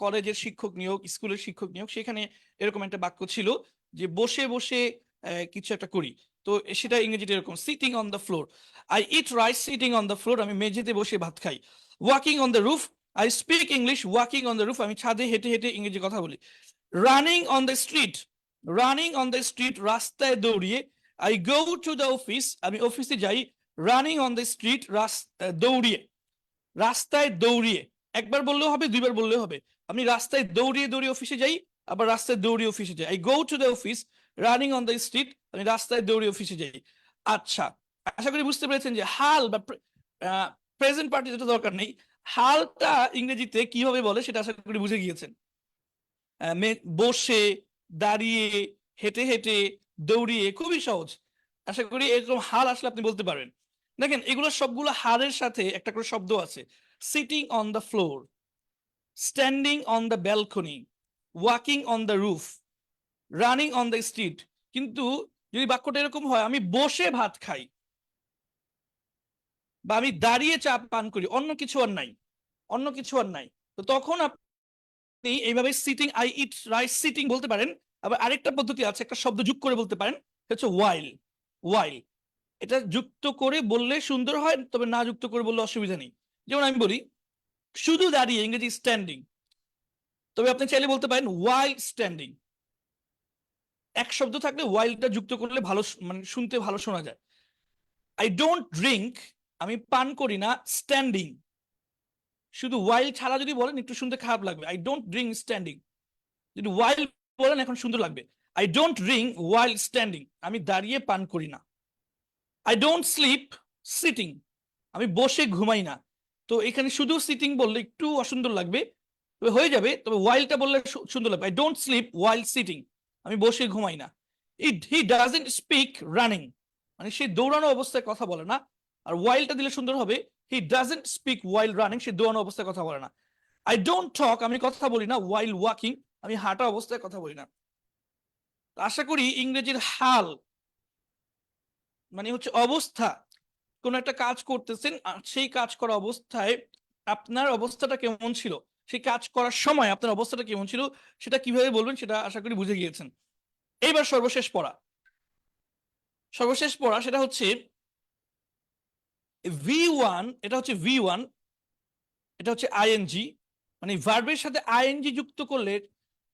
কলেজের শিক্ষক নিয়োগ, স্কুলের শিক্ষক নিয়োগ। সেখানে এরকম একটা বাক্য ছিল যে বসে বসে কিছু একটা করি। তো সেটা ইংরেজিতে এরকম, sitting on the floor, I eat rice sitting on the floor, আমি মেঝেতে বসে ভাত খাই। Walking on the roof, I speak English walking on the roof, আমি ছাদে হেঁটে হেঁটে ইংরেজি কথা বলি। Running on the street, running on the street, রাস্তায় দৌড়িয়ে। I go to the office, আমি অফিসে যাই। রানিং অন দ্য স্ট্রিট, দৌড়িয়ে, রাস্তায় দৌড়িয়ে। একবার বললেও হবে, দুইবার বললেও হবে। আমি রাস্তায় দৌড়িয়ে দৌড়িয়ে অফিসে যাই, আবার রাস্তায় দৌড়িয়ে অফিসে যাই। I go to the office running on the street, আমি রাস্তায় দৌড়িয়ে অফিসে যাই। আচ্ছা, আশা করি বুঝতে পেরেছেন যে হাল বা প্রেজেন্ট পার্টি যেটা দরকার নেই, হালটা ইংরেজিতে কিভাবে বলে সেটা আশা করি বুঝে গিয়েছেন। বসে, দাঁড়িয়ে, হেঁটে হেঁটে, দৌড়িয়ে, খুবই সহজ। আশা করি এরকম হাল আসলে আপনি বলতে পারবেন। দেখেন এগুলো সবগুলো হারের সাথে একটা করে শব্দ আছে। Sitting on the floor, standing on the balcony, walking on the roof, running on the street. কিন্তু যদি বাক্যটা এরকম হয়, আমি বসে ভাত খাই বা আমি দাঁড়িয়ে চা পান করি, অন্য কিছু আর নাই, অন্য কিছু আর নাই, তো তখন আপনি এইভাবে sitting, I eat rice sitting বলতে পারেন। আবার আরেকটা পদ্ধতি আছে, একটা শব্দ যোগ করে বলতে পারেন, হচ্ছে ওয়াইল। ওয়াইল, এটা যুক্ত করে বললে সুন্দর হয়, তবে না যুক্ত করে বললে অসুবিধা নেই। যেমন আমি বলি শুধু দাঁড়িয়ে, ইংরেজি স্ট্যান্ডিং, তবে আপনি চাইলে বলতে পারেন ওয়াইল স্ট্যান্ডিং। এক শব্দ থাকলে ওয়াইলটা যুক্ত করলে ভালো, মানে শুনতে ভালো শোনা যায়। আই ডোন্ট ড্রিঙ্ক, আমি পান করি না, স্ট্যান্ডিং। শুধু ওয়াইল ছাড়া যদি বলেন একটু শুনতে খারাপ লাগবে। আই ডোন্ট ড্রিঙ্ক স্ট্যান্ডিং, যদি ওয়াইল বলেন এখন সুন্দর লাগবে। I don't drink while standing, আমি দাঁড়িয়ে পান করি না। আই ডোন্ট স্লিপ সিটিং, আমি বসে ঘুমাই না। তো এখানে শুধু সিটিং বললে একটু অসুন্দর লাগবে, তবে হয়ে যাবে, তবে ওয়াইলটা বললে সুন্দর লাগবে। I don't sleep while sitting, আমি বসে ঘুমাই না। হি ডাজন্ট স্পিক রানিং, মানে সে দৌড়ানো অবস্থায় কথা বলে না। আর ওয়াইলটা দিলে সুন্দর হবে, he doesn't speak while running, সে দৌড়ানো অবস্থায় কথা বলে না। আই ডোন্ট টক, আমি কথা বলি না, ওয়াইল ওয়াকিং, আমি হাঁটা অবস্থায় কথা বলি না। আশা করি ইংরেজির হাল মানে হচ্ছে অবস্থা, কোন একটা কাজ করতেছেন, সেই কাজ করা অবস্থায় আপনার অবস্থাটা কেমন ছিল, সেই কাজ করার সময় আপনার অবস্থাটা কেমন ছিল, সেটা কিভাবে বলবেন সেটা আশা করি বুঝে গিয়েছেন। এইবার সর্বশেষ পড়া, সর্বশেষ পড়া সেটা হচ্ছে V1, এটা হচ্ছে V1, এটা হচ্ছে আইএনজি, মানে ভার্বের সাথে আইএনজি যুক্ত করলে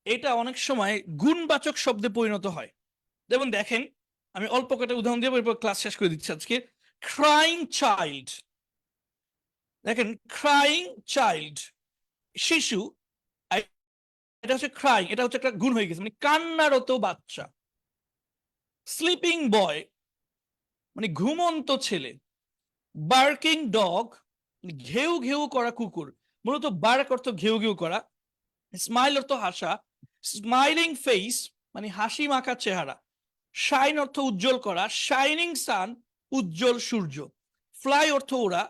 এটা অনেক সময় গুণবাচক শব্দে পরিণত হয়। যেমন দেখেন, আমি অল্প কয়েকটা উদাহরণ দিয়ে এরপর ক্লাস শেষ করে দিচ্ছি আজকে। ক্রাইং চাইল্ড, দেখেন ক্রাইং চাইল্ড, শিশু, এটা হচ্ছে ক্রাইং, এটা হচ্ছে একটা গুণ হয়ে গেছে, মানে কান্নারত বাচ্চা। স্লিপিং বয়, মানে ঘুমন্ত ছেলে। বার্কিং ডগ, ঘেউ ঘেউ করা কুকুর, মূলত বার্ক অর্থ ঘেউ ঘেউ করা, স্মাইল অর্থ হাসা, স্মাইলিং ফেস মানে হাসি মাখা চেহারা, শাইন অর্থ উজ্জ্বল করা, শাইনিং সান উজ্জ্বল সূর্য, ফ্লাই অর্থ ওড়া,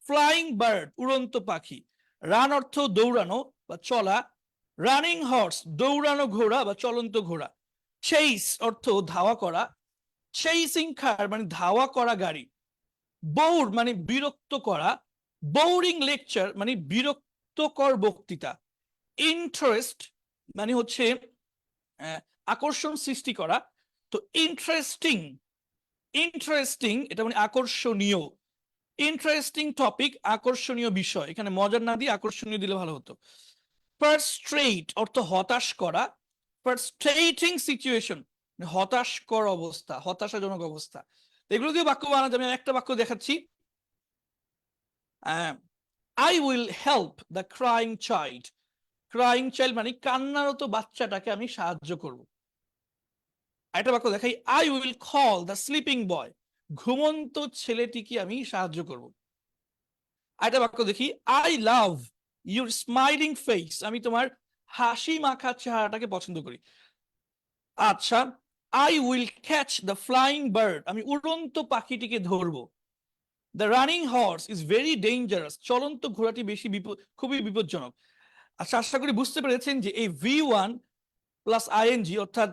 ফ্লাইং বার্ড উড়ন্ত পাখি, রান অর্থ দৌড়ানো বা চলা, রানিং হর্স দৌড়ানো ঘোড়া বা চলন্ত ঘোড়া, চেইস অর্থ ধাওয়া করা, চেইসিং কার মানে ধাওয়া করা গাড়ি, বোর মানে বিরক্ত করা, বোরিং লেকচার মানে বিরক্তকর বক্তৃতা, ইন্টারেস্ট মানে হচ্ছে আকর্ষণ সৃষ্টি করা। তো ইন্টারেস্টিং, ইন্টারেস্টিং এটা মানে আকর্ষণীয়, ইন্টারেস্টিং টপিক আকর্ষণীয় বিষয়, এখানে মজার না দিয়ে আকর্ষণীয় দিলে ভালো হতো। ফ্রাস্ট্রেট অর্থ হতাশ করা, ফ্রাস্ট্রেটিং সিচুয়েশন হতাশকর অবস্থা, হতাশাজনক অবস্থা। এগুলো দিয়ে বাক্য বানাতে আমি একটা বাক্য দেখাচ্ছি। I will help the crying child, crying child মানে কান্নারত বাচ্চাটাকে আমি সাহায্য করব। একটা বাক্য দেখাই, I will call the sleeping boy, ঘুমন্ত ছেলেটিকে আমি সাহায্য করব। একটা বাক্য দেখি, I love your smiling face, আমি তোমার হাসি মাখা চেহারাটাকে পছন্দ করি। আচ্ছা, I will catch the flying bird, আমি উড়ন্ত পাখিটিকে ধরবো। The running horse is very dangerous, চলন্ত ঘোড়াটি বেশি খুবই বিপজ্জনক। আচ্ছা, আশা করি বুঝতে পেরেছেন যে এই V1 প্লাস আইএনজি অর্থাৎ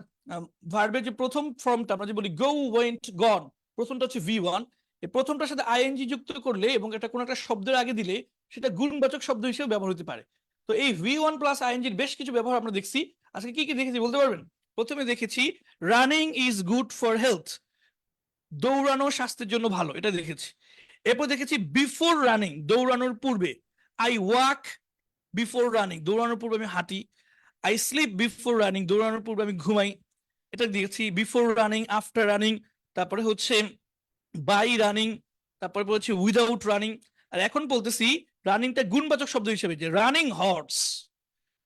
ভার্বের যে প্রথম ফর্মটা আমরা যে বলি গো ওয়েন্ট গন, প্রথমটা হচ্ছে V1, এই প্রথমটার সাথে আইএনজি যুক্ত করলে এবং এটা কোনো একটা শব্দের আগে দিলে সেটা গুণবাচক শব্দ হিসেবে ব্যবহার হতে পারে। তো এই V1 প্লাস আইএনজির বেশ কিছু ব্যবহার আমরা দেখছি। আজকে কি কি দেখেছি বলতে পারবেন? প্রথমে দেখেছি running is good for health, দৌড়ানো স্বাস্থ্যের জন্য ভালো, এটা দেখেছি। এরপর দেখেছি বিফোর রানিং, দৌড়ানোর পূর্বে, আই ওয়াক বিফোর রানিং, দৌড়ানোর পূর্বে আমি হাঁটি। আই স্লিপ বিফোর রানিং, দৌড়ানোর পূর্বে আমি ঘুমাই, এটা দিয়েছি। বিফোর রানিং, আফটার রানিং, তারপরে হচ্ছে বাই রানিং, তারপরে হচ্ছে উইদাউট রানিং। আর এখন বলতেছি রানিংটা গুণবাচক শব্দ হিসেবে, যে রানিং হর্স,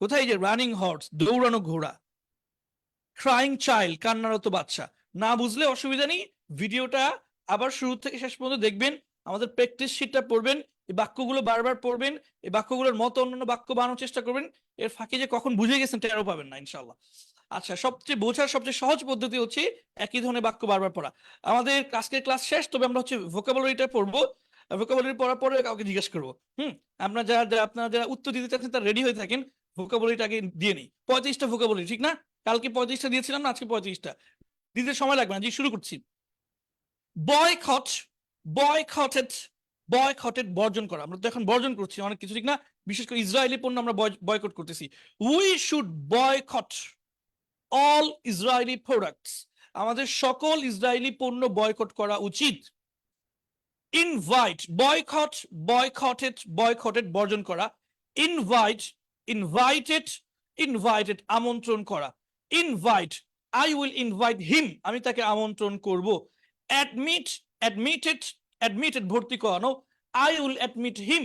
কোথায়? যে রানিং হর্স, দৌড়ানো ঘোড়া। ক্রাইং চাইল্ড, কান্নারত বাচ্চা। না বুঝলে অসুবিধা নেই, ভিডিওটা আবার শুরু থেকে শেষ পর্যন্ত দেখবেন, আমাদের প্র্যাকটিস শিটটা পড়বেন, এই বাক্যগুলো বারবার পড়বেন, এই বাক্যগুলোর মতো অন্যান্য বাক্য বানানোর চেষ্টা করবেন। এর ফাঁকে যে কখন বুঝে গেছেন টেরও পাবেন না ইনশাল্লাহ। আচ্ছা, সবচেয়ে বোঝার সবচেয়ে সহজ পদ্ধতি হচ্ছে একই ধরনের বাক্য বারবার পড়া। আমাদের আজকের ক্লাস শেষ, তবে আমরা হচ্ছে ভোকাবুলারিটা পড়বো। ভোকাবুলারি পড়ার পরে কাউকে জিজ্ঞেস করবো। আপনারা যারা উত্তর দিতে চাচ্ছেন তারা রেডি হয়ে থাকেন, ভোকাবুলারিটা আগে দিয়ে নিই। 35টা ভোকাবুলারি, ঠিক না? কালকে 35টা দিয়েছিলাম না, আজকে 35টা দিতে সময় লাগবে না। জি, শুরু করছি। বয়কট, বয়কটেড, বয়কটেড বর্জন করা। আমরা তো এখন বর্জন করছি অনেক কিছু, ঠিক না? বিশেষ করে ইসরায়েলি পণ্য আমরা বয়কট করতেছি। We should boycott all Israeli products, আমাদের সকল ইসরায়েলি পণ্য বয়কট করা উচিত। ইনভাইট, বয়কট, বয়কটেড, বয়কটেড বর্জন করা। ইনভাইট, ইনভাইটেড, ইনভাইটেড আমন্ত্রণ করা। Invite, I will invite him, আমি তাকে আমন্ত্রণ করব। অ্যাডমিট, অ্যাডমিটেড, অ্যাডমিটেড ভর্তি করানো। I will admit him,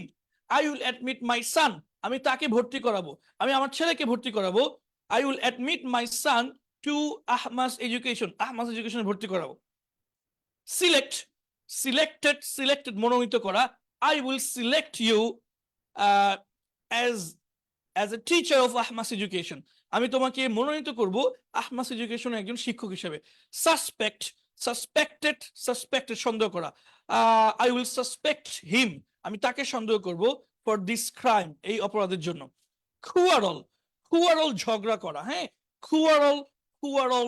I will admit my son, আমি তাকে ভর্তি করাবো, আমি আমার ছেলেকে ভর্তি করাবো। I will admit my son to Ahmas Education, Ahmas এডুকেশনে ভর্তি করাবো। সিলেক্ট, সিলেক্টেড, সিলেক্টেড মনোনীত করা। I will select you as a teacher of Ahmas Education, আমি তোমাকে মনোনীত করব আহমাস এডুকেশনের একজন শিক্ষক হিসেবে। সাসপেক্ট, সাসপেক্টেড, সাসপেক্টেড সন্দেহ করা। আই উইল সাসপেক্ট হিম, আমি তাকে সন্দেহ করব ফর দিস ক্রাইম, এই অপরাধের জন্য। খুয়ারল, খুয়ারল ঝগড়া করা। হ্যাঁ, খুয়ারল, খুয়ারল,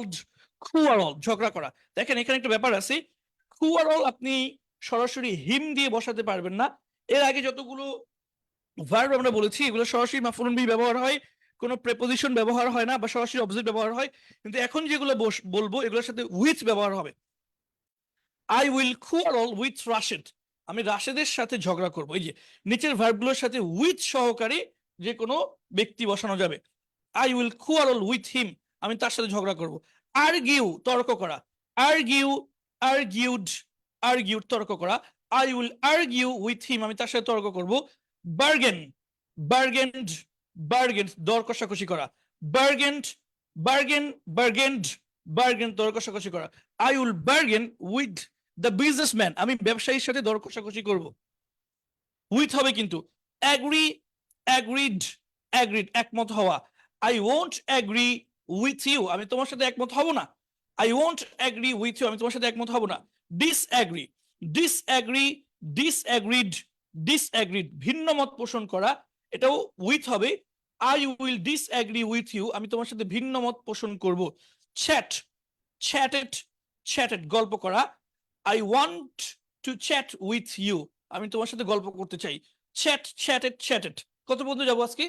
খুয়ারল ঝগড়া করা। দেখেন এখানে একটা ব্যাপার আছে, খুয়ারল আপনি সরাসরি হিম দিয়ে বসাতে পারবেন না। এর আগে যতগুলো ভার্ব আমরা বলেছি এগুলো সরাসরি মাফউলুন বিহি ব্যবহার হয়, কোনো প্রেপোজিশন ব্যবহার হয় না, বা সরাসরি অবজেক্ট ব্যবহার হয়। কিন্তু এখন যেগুলো বলবো এগুলোর সাথে উইথ ব্যবহার হবে। I will quarrel with Rashed, আমি রাশেদের সাথে ঝগড়া করব। এই যে নিচের ভার্বগুলোর সাথে উইথ সহকারে যে কোনো ব্যক্তি বসানো যাবে। I will quarrel with him, আমি তার সাথে ঝগড়া করব। আর্গিউ, তর্ক করা। আর্গিউ, আর্গিউড, আর্গিউড তর্ক করা। I will argue with him, আমি তার সাথে তর্ক করব। বার্গেন, বার্গেন্ড, বার্গেন দর কষাকষি করা। বার্গেন্ড, বার্গেন, বার্গেন্ড, বার্গেন দর কষাকষি করা। I will bargain with the businessman, আমি ব্যবসায়ীর সাথে দর কষাকষি করব। উইথ হবে কিন্তু। অ্যাগ্রি, অ্যাগ্রিড, অ্যাগ্রিড একমত হওয়া। I won't agree with you, আমি তোমার সাথে একমত হব না। I won't agree with you, আমি তোমার সাথে একমত হব না। ডিসঅ্যাগ্রি, ডিসঅ্যাগ্রি, ডিসঅ্যাগ্রিড, ডিসঅ্যাগ্রিড ভিন্ন মত পোষণ করা, এটাও উইথ হবে। I will disagree with you, আমি তোমার সাথে ভিন্ন মত পোষণ করব। চ্যাট, চ্যাটেড, চ্যাটেড গল্প করা। I want to chat with you, আমি তোমার সাথে গল্প করতে চাই। Chat, chatted, chatted. কত পর্যন্ত যাবো আজকে?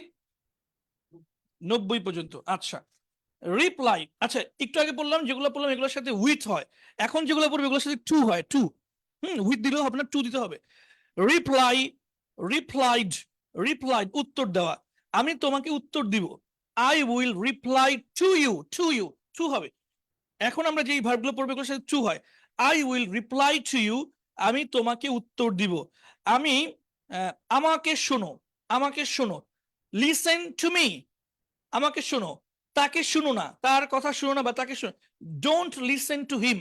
90 পর্যন্ত। আচ্ছা, রিপ্লাই, আচ্ছা একটু আগে বললাম যেগুলো বললাম এগুলোর সাথে উইথ হয়, এখন যেগুলো পড়বে এগুলোর সাথে টু হয়। টু, উইথ দিলেও হবে না, টু দিতে হবে। রিপ্লাই, রিপ্লাইড, রিপ্লাইড উত্তর দেওয়া, আমি তোমাকে উত্তর দিব। I will reply to you, to you, to হবে। এখন আমরা যে ভার্বগুলো পড়বে এগুলোর সাথে টু হয়। I will reply to you, আমি তোমাকে উত্তর দিব। আমি আমাকে শোনো, আমাকে শোনো। লিসেন টু মি, আমাকে শোনো, তাকে শুনো না, তার কথা শুনো না বা তাকে শোনো। ডোন্ট লিসেন টু হিম,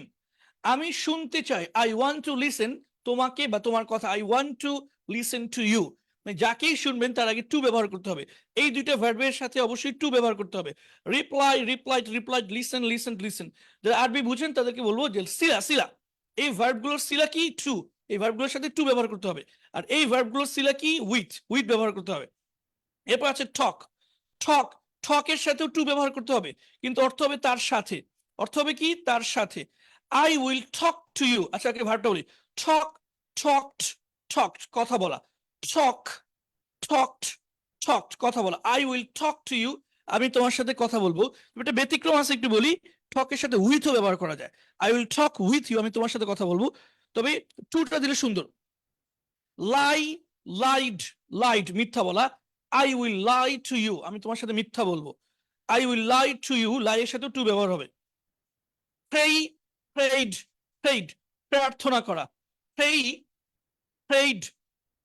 আমি শুনতে চাই। আই ওয়ান্ট টু লিসেন, তোমাকে বা তোমার কথা। I want to listen to you, যাকেই শুনবেন তার আগে টু ব্যবহার করতে হবে। এই দুইটা ভার্বের সাথে অবশ্যই টু ব্যবহার করতে হবে। Reply, replied, replied, listen, listen, listen. যারা আরবি বুঝেন তাদেরকে বলবো যে সিলা, সিলা, এই ভার্বগুলোর সিলা কি? টু। এই ভার্বগুলোর সাথে টু ব্যবহার করতে হবে। আর এই ভার্বগুলোর সিলা কি? উইথ, উইথ ব্যবহার করতে হবে। এরপর আছে টক, টক, টকের সাথেও টু ব্যবহার করতে হবে, কিন্তু অর্থ হবে তার সাথে। অর্থ হবে কি? তার সাথে। I will talk to you, আচ্ছা ভার্বটা বলি। টক talked, talked কথা বলা, talk, talked, talked কথা বলা, I will talk to you, আমি তোমার সাথে কথা বলবো। এটা ব্যতিক্রম আছে একটু বলি, টকের সাথে উইথও ব্যবহার করা যায়, I will talk with you, আমি তোমার সাথে কথা বলবো। তবে টুটা দিলে সুন্দর। lie, lied, lied মিথ্যা বলা, I will lie to you, আমি তোমার সাথে মিথ্যা বলবো, I will lie to you, lie এর সাথে টু ব্যবহার হবে। pray, prayed, prayed প্রার্থনা করা, pray, prayed,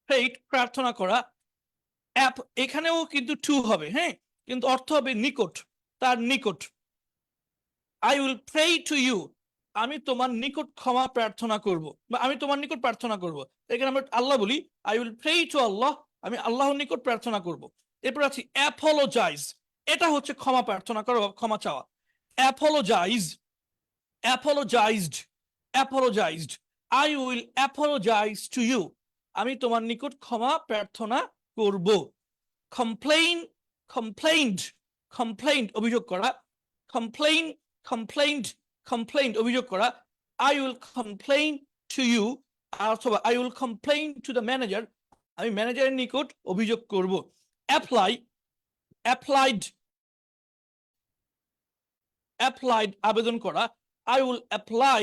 prayed প্রার্থনা করা। অ্যাপ এখানেও কিন্তু টু হবে, হ্যাঁ, কিন্তু অর্থ হবে নিকট, তার নিকট। I will pray to you, আমি তোমার নিকট ক্ষমা প্রার্থনা করব, বা আমি তোমার নিকট প্রার্থনা করব। এখানে আমরা আল্লাহ বলি, আই উইল প্রে টু আল্লাহ, আমি আল্লাহর নিকট প্রার্থনা করব। এরপর আছি অ্যাপোলোজাইজ, এটা হচ্ছে ক্ষমা প্রার্থনা করা বা ক্ষমা চাওয়া। Apologise, apologised, apologised, I will apologise to you, আমি তোমার নিকট ক্ষমা প্রার্থনা করব। কমপ্লেইন, কমপ্লেইন্ড, কমপ্লেইন্ড অভিযোগ করা, কমপ্লেইন, কমপ্লেইন্ড, কমপ্লেইন্ড অভিযোগ করা। I will complain to you, অথবা I will complain to the manager, আমি ম্যানেজারের নিকট অভিযোগ করব। অ্যাপ্লাই, অ্যাপ্লাইড, অ্যাপ্লাইড আবেদন করা, I will apply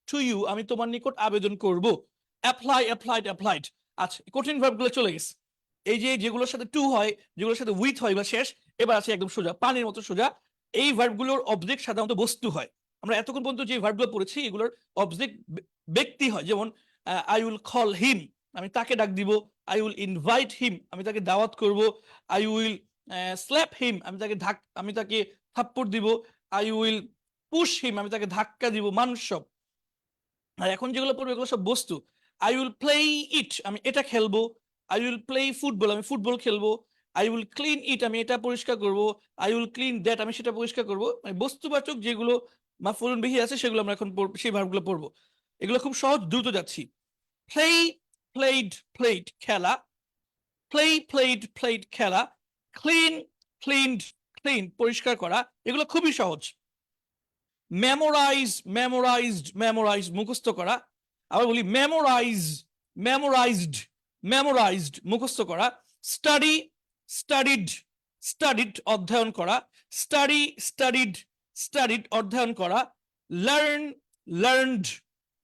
to you, আমি তোমার নিকট আবেদন করব। Apply, applied, applied. আচ্ছা, কঠিন ভার্বগুলো চলে গেছে। এই যে যেগুলোর সাথে টু হয়, যেগুলোর সাথে উইথ হয় বা শেষ, এবার আছে একদম সোজা, পানির মতো সোজা। এই ভার্বগুলোর অবজেক্ট সাধারণত বস্তু হয়। আমরা এতক্ষণ পর্যন্ত যে ভার্বগুলো পড়েছি এগুলোর অবজেক্ট ব্যক্তি হয়, যেমন আই উইল কল হিম, আমি তাকে ডাক দিব। আই উইল ইনভাইট হিম, আমি তাকে দাওয়াত করব। আই উইল স্ল্যাপ হিম, আমি তাকে থাপ্পড় দিব। আই উইল পুশ হিম, আমি তাকে ধাক্কা দিব। মানুষ সব। আর এখন যেগুলো পড়বো এগুলো সব বস্তু। আই উইল প্লে ইট, আমি এটা খেলবো। আই উইল প্লে ফুটবল, আমি ফুটবল খেলবো। আই উইল ক্লিন ইট, আমি এটা পরিষ্কার করব। আই উইল ক্লিন দ্যাট, আমি সেটা পরিষ্কার করব। মানে বস্তুবাচক যেগুলো মাফউলুন বিহি আছে সেগুলো আমরা এখন সেই ভার্বগুলো পড়বো। এগুলো খুব সহজ, দ্রুত যাচ্ছি। প্লে, প্লেড, প্লেড খেলা। প্লে, প্লেড, প্লেড খেলা। ক্লিন, ক্লিনড, ক্লিন পরিষ্কার করা। এগুলো খুবই সহজ। মেমোরাইজ, মেমোরাইজড, মেমোরাইজ মুখস্থ করা। আবার বলি মেমোরাইজ, মেমোরাইজড, মেমোরাইজড মুখস্থ করা। স্টাডি, স্টাডিড, স্টাডিড অধ্যয়ন করা। স্টাডি, স্টাডিড, স্টাডিড অধ্যয়ন করা। লার্ন, লার্নড,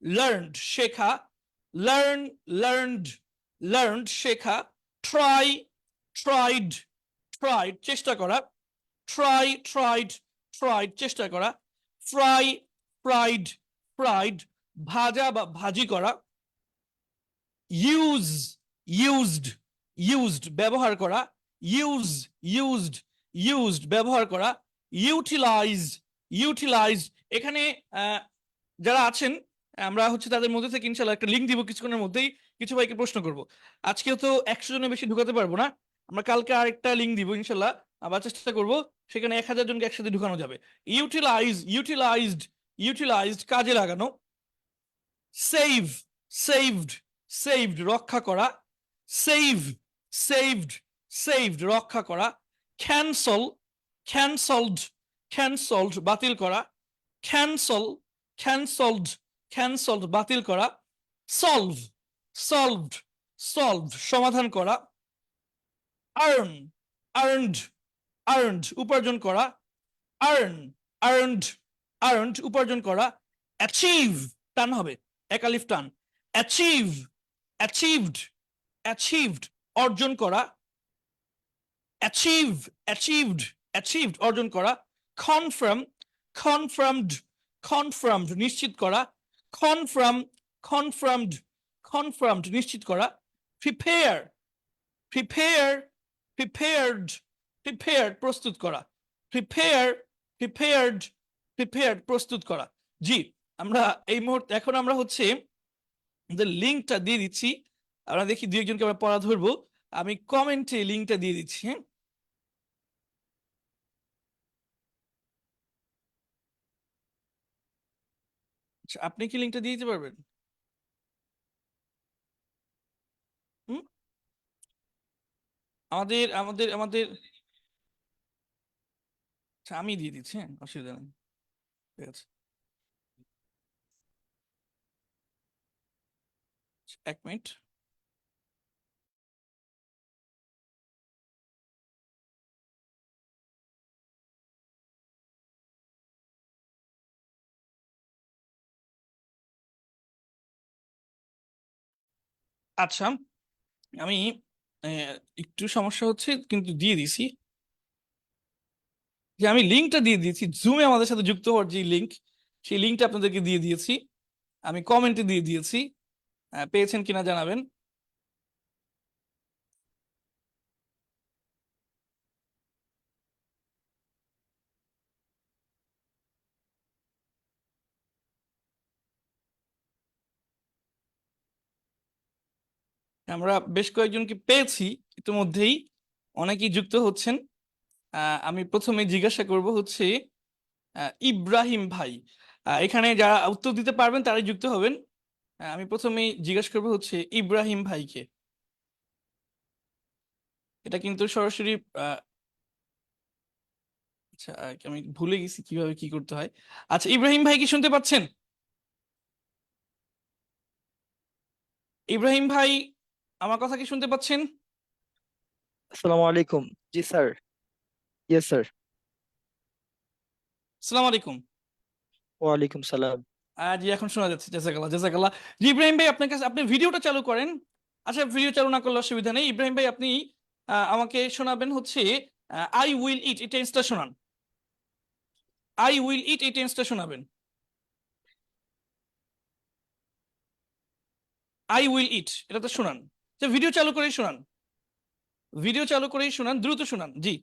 লার্নড শেখা। লার্ন, লার্নড, লার্নড শেখা। ট্রাই, ট্রাইড, ট্রাইড চেষ্টা করা। ট্রাই, ট্রাইড, ট্রাইড চেষ্টা করা। ফ্রাই, ফ্রাইড, ফ্রাইড ভাজা বা ভাজি করা। ইউজ, ইউজড, ইউজড ব্যবহার করা। ইউজ, ইউজড, ইউজড ব্যবহার করা। ইউটিলাইজ, ইউটিলাইজ এখানে যারা আছেন আমরা হচ্ছে তাদের মধ্যে থেকে ইনশাল্লাহ একটা লিঙ্ক দিব কিছুক্ষণের মধ্যেই। কিছু ভাইকে প্রশ্ন করব। আজকেও তো 100 জনের বেশি ঢুকাতে পারবো না, আমরা কালকে আরেকটা লিঙ্ক দিব ইনশাল্লাহ। আবার চেষ্টা করব সেখানে 1000 জনকে একসাথে ঢুকানো যাবে। ইউটিলাইজ, ইউটিলাইজড, ইউটিলাইজড কাজে লাগানো। সেভ, সেভড, সেভড রক্ষা করা। সেভ, সেভড, সেভড রক্ষা করা। ক্যান্সেল, ক্যান্সেলড, ক্যান্সেলড বাতিল করা। ক্যান্সেল, ক্যান্সেলড, ক্যান্সেলড বাতিল করা। সলভ, সলভড, সলভড সমাধান করা। আর্ন, আর্নড, আর্নড উপার্জন করা। আর্ন, আর্নড, আর্নড উপার্জন করা। অ্যাচিভ টান হবে, একালিফ টান। অ্যাচিভ, অ্যাচিভড, অ্যাচিভড অর্জন করা। অ্যাচিভ, অ্যাচিভড, অ্যাচিভড অর্জন করা। কনফার্ম, কনফার্মড, কনফার্মড নিশ্চিত করা। কনফার্ম, কনফার্মড, কনফার্মড নিশ্চিত করা। প্রিপেয়ার, প্রিপেয়ার, প্রিপেয়ার্ড, প্রিপেয়ার্ড প্রস্তুত করা। প্রিপেয়ার, প্রিপেয়ার্ড, প্রিপেয়ার্ড প্রস্তুত করা। জি, আমরা এই মুহূর্তে এখন আমরা হচ্ছে লিঙ্কটা দিয়ে দিচ্ছি। আমরা দেখি দুই একজনকে আমরা পড়া ধরবো। আমি কমেন্টে লিঙ্কটা দিয়ে দিচ্ছি, হ্যাঁ। আচ্ছা, আপনি কি লিঙ্কটা দিয়ে দিতে পারবেন? হুম, আমাদের আমাদের আমাদের আচ্ছা, আমি দিয়ে দিচ্ছি, হ্যাঁ, অসুবিধা নেই, ঠিক আছে। এক মিনিট। আচ্ছা, আমি একটু সমস্যা হচ্ছে, কিন্তু দিয়ে দিছি। যে আমি লিঙ্কটা দিয়ে দিয়েছি, জুমে আমাদের সাথে যুক্ত হওয়ার যে লিঙ্ক, সেই লিঙ্কটা আপনাদেরকে দিয়ে দিয়েছি। আমি কমেন্টে দিয়ে দিয়েছি, পেয়েছেন কিনা জানাবেন। আমরা বেশ কয়েকজনকে পেয়েছি ইতিমধ্যেই, অনেকেই যুক্ত হচ্ছেন। আমি প্রথমে জিজ্ঞাসা করব হচ্ছে ইব্রাহিম ভাই। এখানে যারা উত্তর দিতে পারবেন তারাই যুক্ত হবেন। আমি প্রথমেই জিজ্ঞাসা করব হচ্ছে ইব্রাহিম ভাইকে। এটা কিন্তু সরাসরি আচ্ছা, আমি ভুলে গেছি কিভাবে কি করতে হয়। আচ্ছা, ইব্রাহিম ভাই কি শুনতে পাচ্ছেন? ইব্রাহিম ভাই, আমার কথা কি শুনতে পাচ্ছেন? আসসালামু আলাইকুম। জি স্যার। Yes sir. আসসালামু আলাইকুম। ওয়ালাইকুম সালাম। জি, এখন শোনা যাচ্ছে। জাযাকাল্লাহ, জাযাকাল্লাহ। জি ইব্রাহিম ভাই, আপনার কাছে, আপনি ভিডিওটা চালু করেন। আচ্ছা, ভিডিও চালু না করলে অসুবিধা নেই। ইব্রাহিম ভাই, আপনি আমাকে শোনাবেন হচ্ছে আই উইল ইট, এই টেন্সটা শোনান। আই উইল ইট, এই টেন্সটা শোনাবেন। আই উইল ইট, এটা তো শোনান। ভিডিও চালু করেই শোনান, ভিডিও চালু করেই শোনান, দ্রুত শোনান। জি।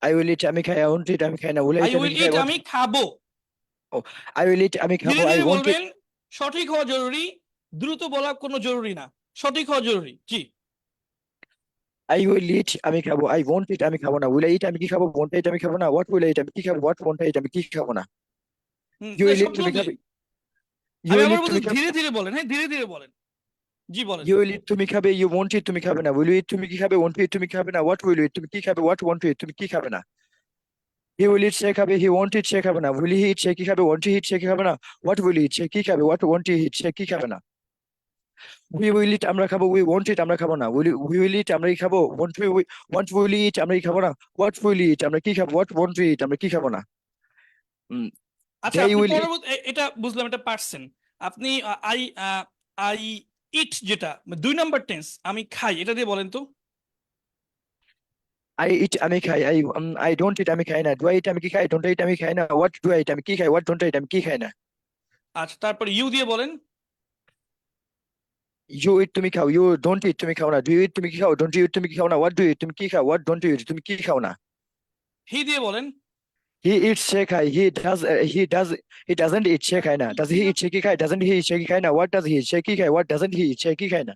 আই উইল ইট, আমি খাই। আই ওয়ান্ট ইট, আমি খাই না। উইল আই ইট, আমি উইল কি খাই? ইট, হোয়াট? আমি খাবো। ও, আই উইল ইট, আমি খাবো। ধীরে আই ধীরে ওয়ান্ট ইট। বলবেন, সঠিক হওয়া জরুরি, দ্রুত বলা কোনো জরুরি না, সঠিক হওয়া জরুরি। জি। আই উইল ইট, আমি খাবো। আই ওয়ান্ট ইট, আমি খাবো না। উইল ইট, আমি কি খাবো? ওয়ান্ট ইট, আমি খাবো না। হোয়াট উইল ইট, আমি কি খাবো? হোয়াট ওয়ান্ট ইট, আমি কি খাবো না। ইউ উইল ইট, তুমি সবগুলোতে। খাবে। ইউ আমি উইল আবার ইট, বলছি, তুমি খাবে। ধীরে ধীরে বলেন। হ্যাঁ, ধীরে ধীরে বলেন। জি, বলেন। ইউ উইল ইট, তুমি খাবে। ইউ ওয়ান্ট ইট, তুমি খাবে না। উইল ইট, তুমি কি খাবে? ওয়ান্ট ইট, তুমি খাবে না। হোয়াট উইল ইট, তুমি কি খাবে? হোয়াট ওয়ান্ট ইট, তুমি কি খাবে না। হি উইল ইট, সে খাবে। হি ওয়ান্ট ইট, সে খাবে না। উইল হি ইট, সে কি খাবে? ওয়ান্ট ইট, সে কি খাবে না। হোয়াট উইল ইট, সে কি খাবে? হোয়াট ওয়ান্ট ইট, সে কি খাবে না। উই উইল ইট, আমরা খাবো। উই ওয়ান্ট ইট, আমরা খাবো না। উই উইল ইট, আমরা কি খাবো? ওয়ান্ট উইল ইট, আমরা কি খাবো না। হোয়াট উইল ইট, আমরা কি খাবো? হোয়াট ওয়ান্ট ইট, আমরা কি খাবো না। আচ্ছা, দে আপনি উইল ইট। পরবর্তী এটা বুঝলাম, এটা পারছেন আপনি। আই আই ইট, যেটা 2 নম্বর টেন্স, আমি খাই, এটা দিয়ে বলেন তো। আই ইট, আমি খাই। আই ডোন্ট ইট, আমি খাই না। ডু আই ইট, আমি কি খাই? ডোন্ট ইট, আমি খাই না। হোয়াট ডু আই ইট, আমি কি খাই? হোয়াট ডোন্ট ইট, আমি কি খাই না। আচ্ছা, তারপরে ইউ দিয়ে বলেন। ইউ ইট, তুমি খাও। ইউ ডোন্ট ইট, তুমি খাও না। ডু ইট, তুমি কি খাও? ডোন্ট ইউ ইট, তুমি কি খাও না। হোয়াট ডু ইট, তুমি কি খাও? হোয়াট ডোন্ট ইউ ইট, তুমি কি খাও না। হি দিয়ে বলেন। হি ইটস, সে খায়। হি ডাজন্ট ইট, সে খায় না। ডাজ হি ইট, সে কি খায়? ডাজন্ট হি ইট, সে কি খায় না। হোয়াট ডাজ হি ইট, সে কি খায়? হোয়াট ডাজন্ট হি ইট, সে কি খায় না।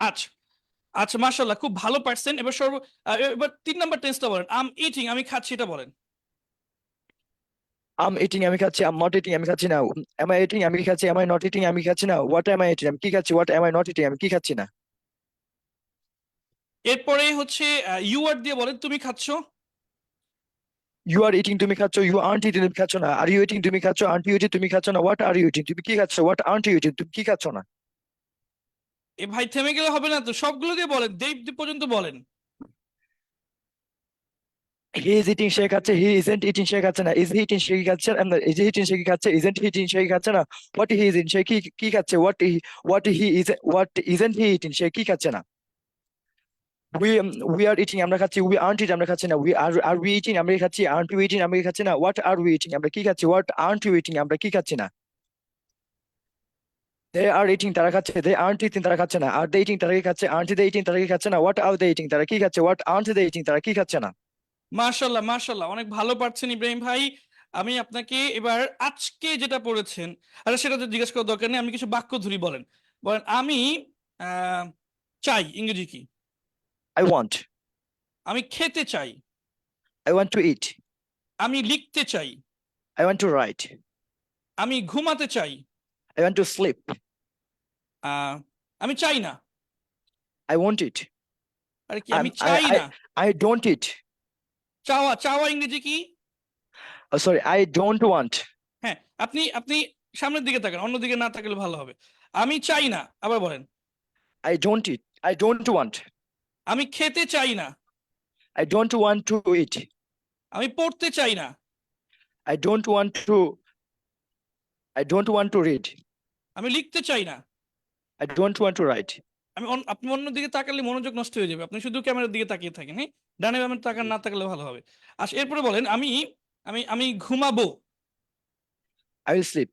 আচ্ছা, আচ্ছা, মাশাআল্লাহ, খুব ভালো পারছেন। এবার 3 নম্বর টেন্সটা বলেন। আম ইটিং, আমি খাচ্ছি, এটা বলেন। আম ইটিং, আমি খাচ্ছি। আম নট ইটিং, আমি খাচ্ছি না। এম আই ইটিং, আমি কি খাচ্ছি? এম আই নট ইটিং, আমি খাচ্ছি না। হোয়াট এম আই ইটিং, আমি কি খাচ্ছি? What M I not eating, আমি কি খাচ্ছি না। এরপরে হচ্ছে ইউ আর দিয়ে বলেন, তুমি খাচ্ছো। ইউ আর ইটিং, তুমি খাচ্ছ। ইউ আর্ট ইটিং, তুমি খাচ্ছ না। আর ইউ ইটিং, তুমি খাচ্ছ। আর্ট ইউ ইটিং, তুমি খাচ্ছ না। হোয়াট আর ইউ ইটিং, তুমি কি খাচ্ছ? হোয়াট আর্ট ইউ ইটিং, তুমি কি খাচ্ছ না। এ ভাই, থেমে গেলে হবে না তো, সবগুলো দিয়ে বলেন, দেব পর্যন্ত বলেন। হি ইজ ইটিং, সে খাচ্ছে। হি ইজেন্ট ইটিং, সে খাচ্ছে না। ইজ হি ইটিং, সে কি খাচ্ছে? ইজ হি ইটিং, সে কি খাচ্ছে? ইজেন্ট হি ইটিং, সে কি খাচ্ছে না। হোয়াট হি ইজ ইন, সে কি খাচ্ছে? হোয়াট ইজেন্ট হি ইটিং, সে কি খাচ্ছে না। উই আর ইটিং, আমরা খাচ্ছি। উই আর্ট ইট, আমরা খাচ্ছি না। আর উই ইটিং, আমরা কি খাচ্ছি। আর্ট ইউ ইটিং, আমরা কি খাচ্ছি না। হোয়াট আর উই ইটিং, আমরা কি খাচ্ছি। হোয়াট আর্ট ইউ ইটিং, আমরা কি খাচ্ছি না। দে আর ইটিং, তারা খাচ্ছে। দে আর্ট ইটিং, তারা খাচ্ছে না। আর দে ইটিং, তারা কি খাচ্ছে। আর্ট দে ইটিং, তারা কি খাচ্ছে না। হোয়াট আর দে ইটিং, তারা কি খাচ্ছে। হোয়াট আর্ট দে ইটিং, তারা কি খাচ্ছে না। মাশাআল্লাহ, মাশাআল্লাহ, অনেক ভালো পারছেন ইব্রাহিম ভাই। আমি আপনাকে এবার আজকে যেটা পড়েছেন, আচ্ছা সেটা তো জিজ্ঞেস করার দরকার নেই, আপনি কিছু বাক্য ধরি বলেন। বলেন, আমি আহ, চাই, ইংরেজি কি? I want. আমি খেতে চাই। I want to eat. আমি লিখতে চাই। I want to write. আমি ঘুমাতে চাই। I want to sleep. আহ, আমি চাই না। I want eat. আরে কি, আই আমি আই চাই আই না। I don't eat. চাওয়া, চাওয়া ইংরেজি কি? Sorry, I don't want. হ্যাঁ, আপনি আপনি সামনের দিকে তাকান, অন্যদিকে না তাকালে ভালো হবে। আমি চাই না, আবার বলেন। I don't eat. I don't want. আমি খেতে চাই না। I don't want to eat. আমি পড়তে চাই না। I don't want to. I don't want to read. আমি লিখতে চাই না। I don't want to write. আপনি অন্যদিকে তাকালে মনোযোগ নষ্ট হয়ে যাবে, আপনি শুধু ক্যামেরার দিকে তাকিয়ে থাকেন, হ্যাঁ? ডানে বামে তাকান, না তাকালে ভালো হবে। আচ্ছা, এরপরে বলেন, আমি আমি আমি ঘুমাবো। I will sleep.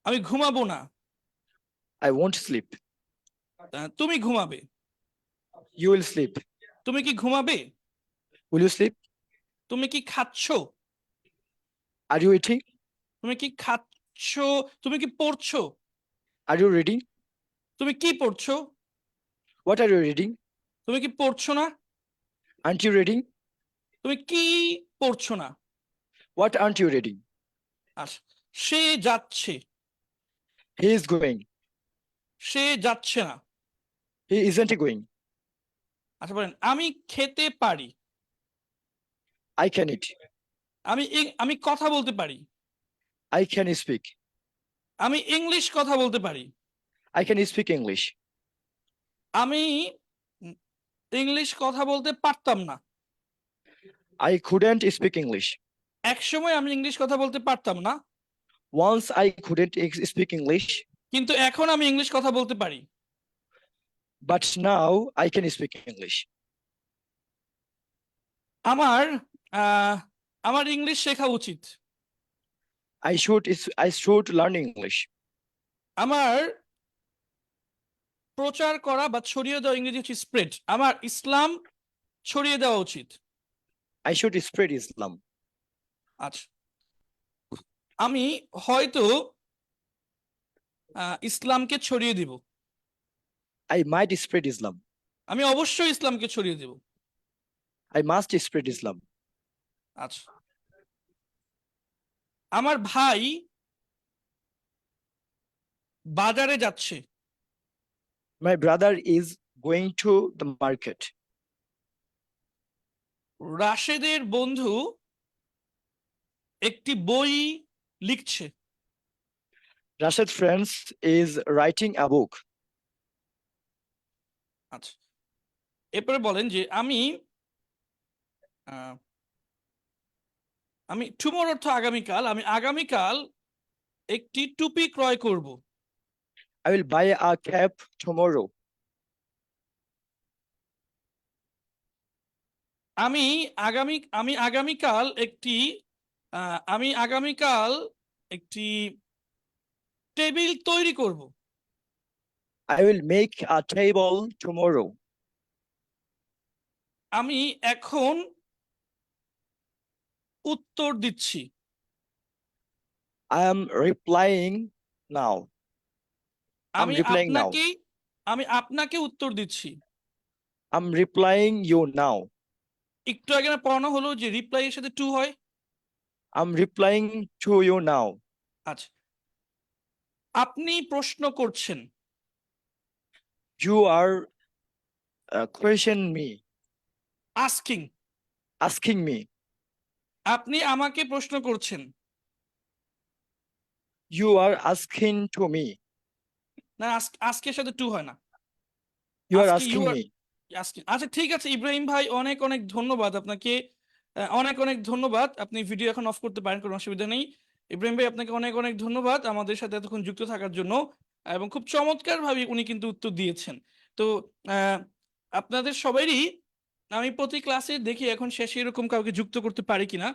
আমি ঘুমাবো না। I won't sleep. তুমি ঘুমাবে। You will sleep. তুমি কি ঘুমাবে? Will you sleep? তুমি কি খাচ্ছ? Are you eating? তুমি কি খাচ্ছ? তুমি কি পড়ছো? Are you reading? তুমি কি পড়ছো? What are you reading? তুমি কি পড়ছো না? Aren't you reading? তুমি কি পড়ছো না? What aren't you reading? আচ্ছা, সে যাচ্ছে। He is going. সে যাচ্ছে না। He isn't going. আচ্ছা বলেন, আমি খেতে পারি। I can eat. আমি কথা বলতে পারি। I can speak. আমি ইংলিশ কথা বলতে পারি। I can speak English. আমি ইংলিশ কথা বলতে পারতাম না। I couldn't speak English. এক সময় আমি ইংলিশ কথা বলতে পারতাম না, Once I couldn't speak English, কিন্তু এখন আমি ইংলিশ কথা বলতে পারি। but now I can speak English. আমার আমার ইংলিশ শেখা উচিত। I should learn English. আমার প্রচার করা বা ছড়িয়ে দেওয়া, ইংরেজি হচ্ছে স্প্রেড, আমার ইসলাম ছড়িয়ে দেওয়া উচিত। I should spread Islam. আচ্ছা, আমি হয়তো ইসলামকে ছড়িয়ে দিব। I might spread Islam. আমি অবশ্যই ইসলামকে ছড়িয়ে দিব। I must spread Islam. আচ্ছা, আমার ভাই বাজারে যাচ্ছে। My brother is going to the market. রাশেদের বন্ধু একটি বই লিখছে। Rashid friends is writing a book. আচ্ছা, এরপরে বলেন যে আমি টুমোর অর্থ আগামীকাল, আমি আগামীকাল একটি টুপি ক্রয় করব। I will buy a cap tomorrow. আমি আগামীকাল একটি টেবিল তৈরি করব। I will make a table tomorrow. আমি এখন উত্তর দিচ্ছি। I am replying now. I'm replying now. আমি আপনাকে উত্তর দিচ্ছি। I'm replying you now. একটু আগে না পড়ানো হলো যে রিপ্লাই এর সাথে টু হয়। I'm replying to you now. আচ্ছা, আপনি প্রশ্ন করছেন। You are question me, asking me. আপনি আমাকে প্রশ্ন করছেন। You are asking to me. না, আজকের সাথে টু হয় না। You are আজকে asking me. আচ্ছা ঠিক আছে ইব্রাহিম ভাই, অনেক অনেক ধন্যবাদ আপনাকে, অনেক অনেক ধন্যবাদ। আপনি ভিডিও এখন অফ করতে পারেন, কোনো অসুবিধা নেই। ইব্রাহিম ভাই, আপনাকে অনেক অনেক ধন্যবাদ আমাদের সাথে এতক্ষণ যুক্ত থাকার জন্য, এবং খুব চমৎকার ভাবে উনি কিন্তু উত্তর দিয়েছেন। তো আপনাদের সবারই আমি প্রতি ক্লাসে দেখি এখন শেষে এরকম কাউকে যুক্ত করতে পারি কিনা,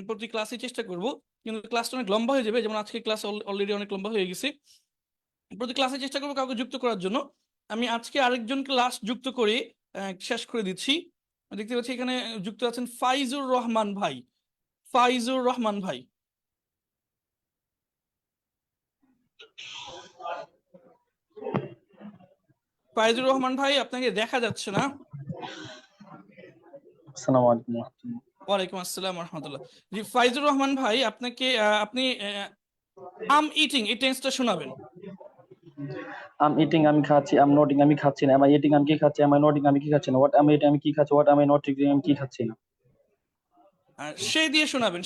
প্রতি ক্লাসে চেষ্টা করব, কিন্তু ক্লাসটা অনেক লম্বা হয়ে যাবে, যেমন আজকে ক্লাস অলরেডি অনেক লম্বা হয়ে গেছে। প্রতি ক্লাসে চেষ্টা করবো কাউকে যুক্ত করার জন্য। আমি আজকে আরেকজনকে লাস্ট যুক্ত করে শেষ করে দিচ্ছি। দেখতে পাচ্ছি এখানে যুক্ত আছেন ফাইজুর রহমান ভাই। ফাইজুর রহমান ভাই, ফাইজুর রহমান ভাই আপনাকে দেখা যাচ্ছে না। আসসালামু আলাইকুম ওয়া রাহমাতুল্লাহ। ওয়ালাইকুম আসসালাম ওয়া রাহমাতুল্লাহ। জি ফাইজুর রহমান ভাই, আপনাকে আপনি আম ইটিং এই টেন্সটা শোনাবেন। আম ইটিং আমি খাচ্ছি, আম নটিং আমি খাচ্ছি না, am I eating আমি কি খাচ্ছি, am I noting আমি কি খাচ্ছি না, what am I eating আমি কি খাচ্ছি, what am I not eating আমি কি খাচ্ছি না। সে দিয়ে শোনাবেন,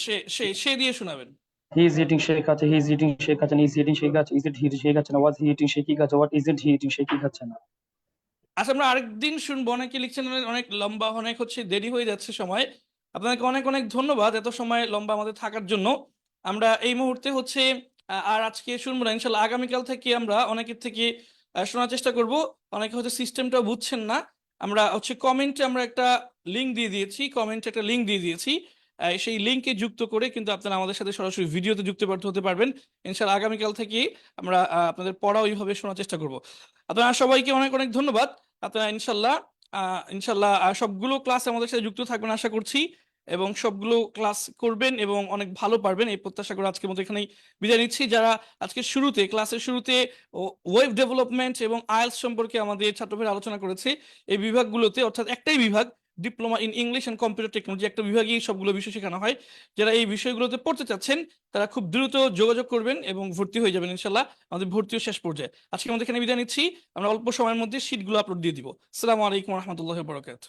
সে দিয়ে শোনাবেন। He is eating shake আছে, he is eating shake আছে, is he eating shake আছে, is it he shake আছে না, was he eating shake আছে, what isn't he eating shake আছে না। আচ্ছা, আমরা আরেকদিন শুনবো। অনেকে লিখছেন অনেক অনেক লম্বা, অনেক হচ্ছে দেরি হয়ে যাচ্ছে সময়। আপনাকে অনেক অনেক ধন্যবাদ এত সময় লম্বা আমাদের থাকার জন্য। আমরা এই মুহূর্তে হচ্ছে আর আজকে শুনবো না, ইনশাল্লাহ আগামীকাল থেকে আমরা অনেকের থেকে শোনার চেষ্টা করব। অনেকে হচ্ছে সিস্টেমটা বুঝছেন না। আমরা হচ্ছে কমেন্টে আমরা একটা লিঙ্ক দিয়ে দিয়েছি, কমেন্টে একটা লিঙ্ক দিয়ে দিয়েছি। সেই লিঙ্কে যুক্ত করে কিন্তু আপনারা আমাদের সাথে সরাসরি ভিডিওতে যুক্ত হতে পারবেন। ইনশাল্লাহ আগামীকাল থেকে আমরা আপনাদের পড়া ওইভাবে শোনার চেষ্টা করব। আপনারা সবাইকে অনেক অনেক ধন্যবাদ। আপনারা ইনশাল্লাহ সবগুলো ক্লাস আমাদের সাথে যুক্ত থাকবেন আশা করছি, এবং সবগুলো ক্লাস করবেন এবং অনেক ভালো পারবেন এই প্রত্যাশা করে আজকের মতো এখানেই বিদায় নিচ্ছি। যারা আজকে ক্লাসের শুরুতে ওয়েব ডেভেলপমেন্ট এবং আইএলটিএস সম্পর্কে আমাদের ছাত্রভাইরা আলোচনা করেছে, এই বিভাগগুলোতে অর্থাৎ একটাই বিভাগ, diploma in English and computer technology, একটা বিভাগেই সবগুলো বিষয় শেখানো হয়। যারা এই বিষয়গুলোতে পড়তে চাচ্ছেন তারা খুব দ্রুত যোগাযোগ করবেন এবং ভর্তি হয়ে যাবেন ইনশাল্লাহ। আমাদের ভর্তিও শেষ পর্যায়ে। আজকে আমাদের এখানে বিদায় নিচ্ছি। আমরা অল্প সময়ের মধ্যে শীটগুলো আপলোড দিয়ে দিব। আসসালামু আলাইকুম রহমতুল্লাহ বরকাত।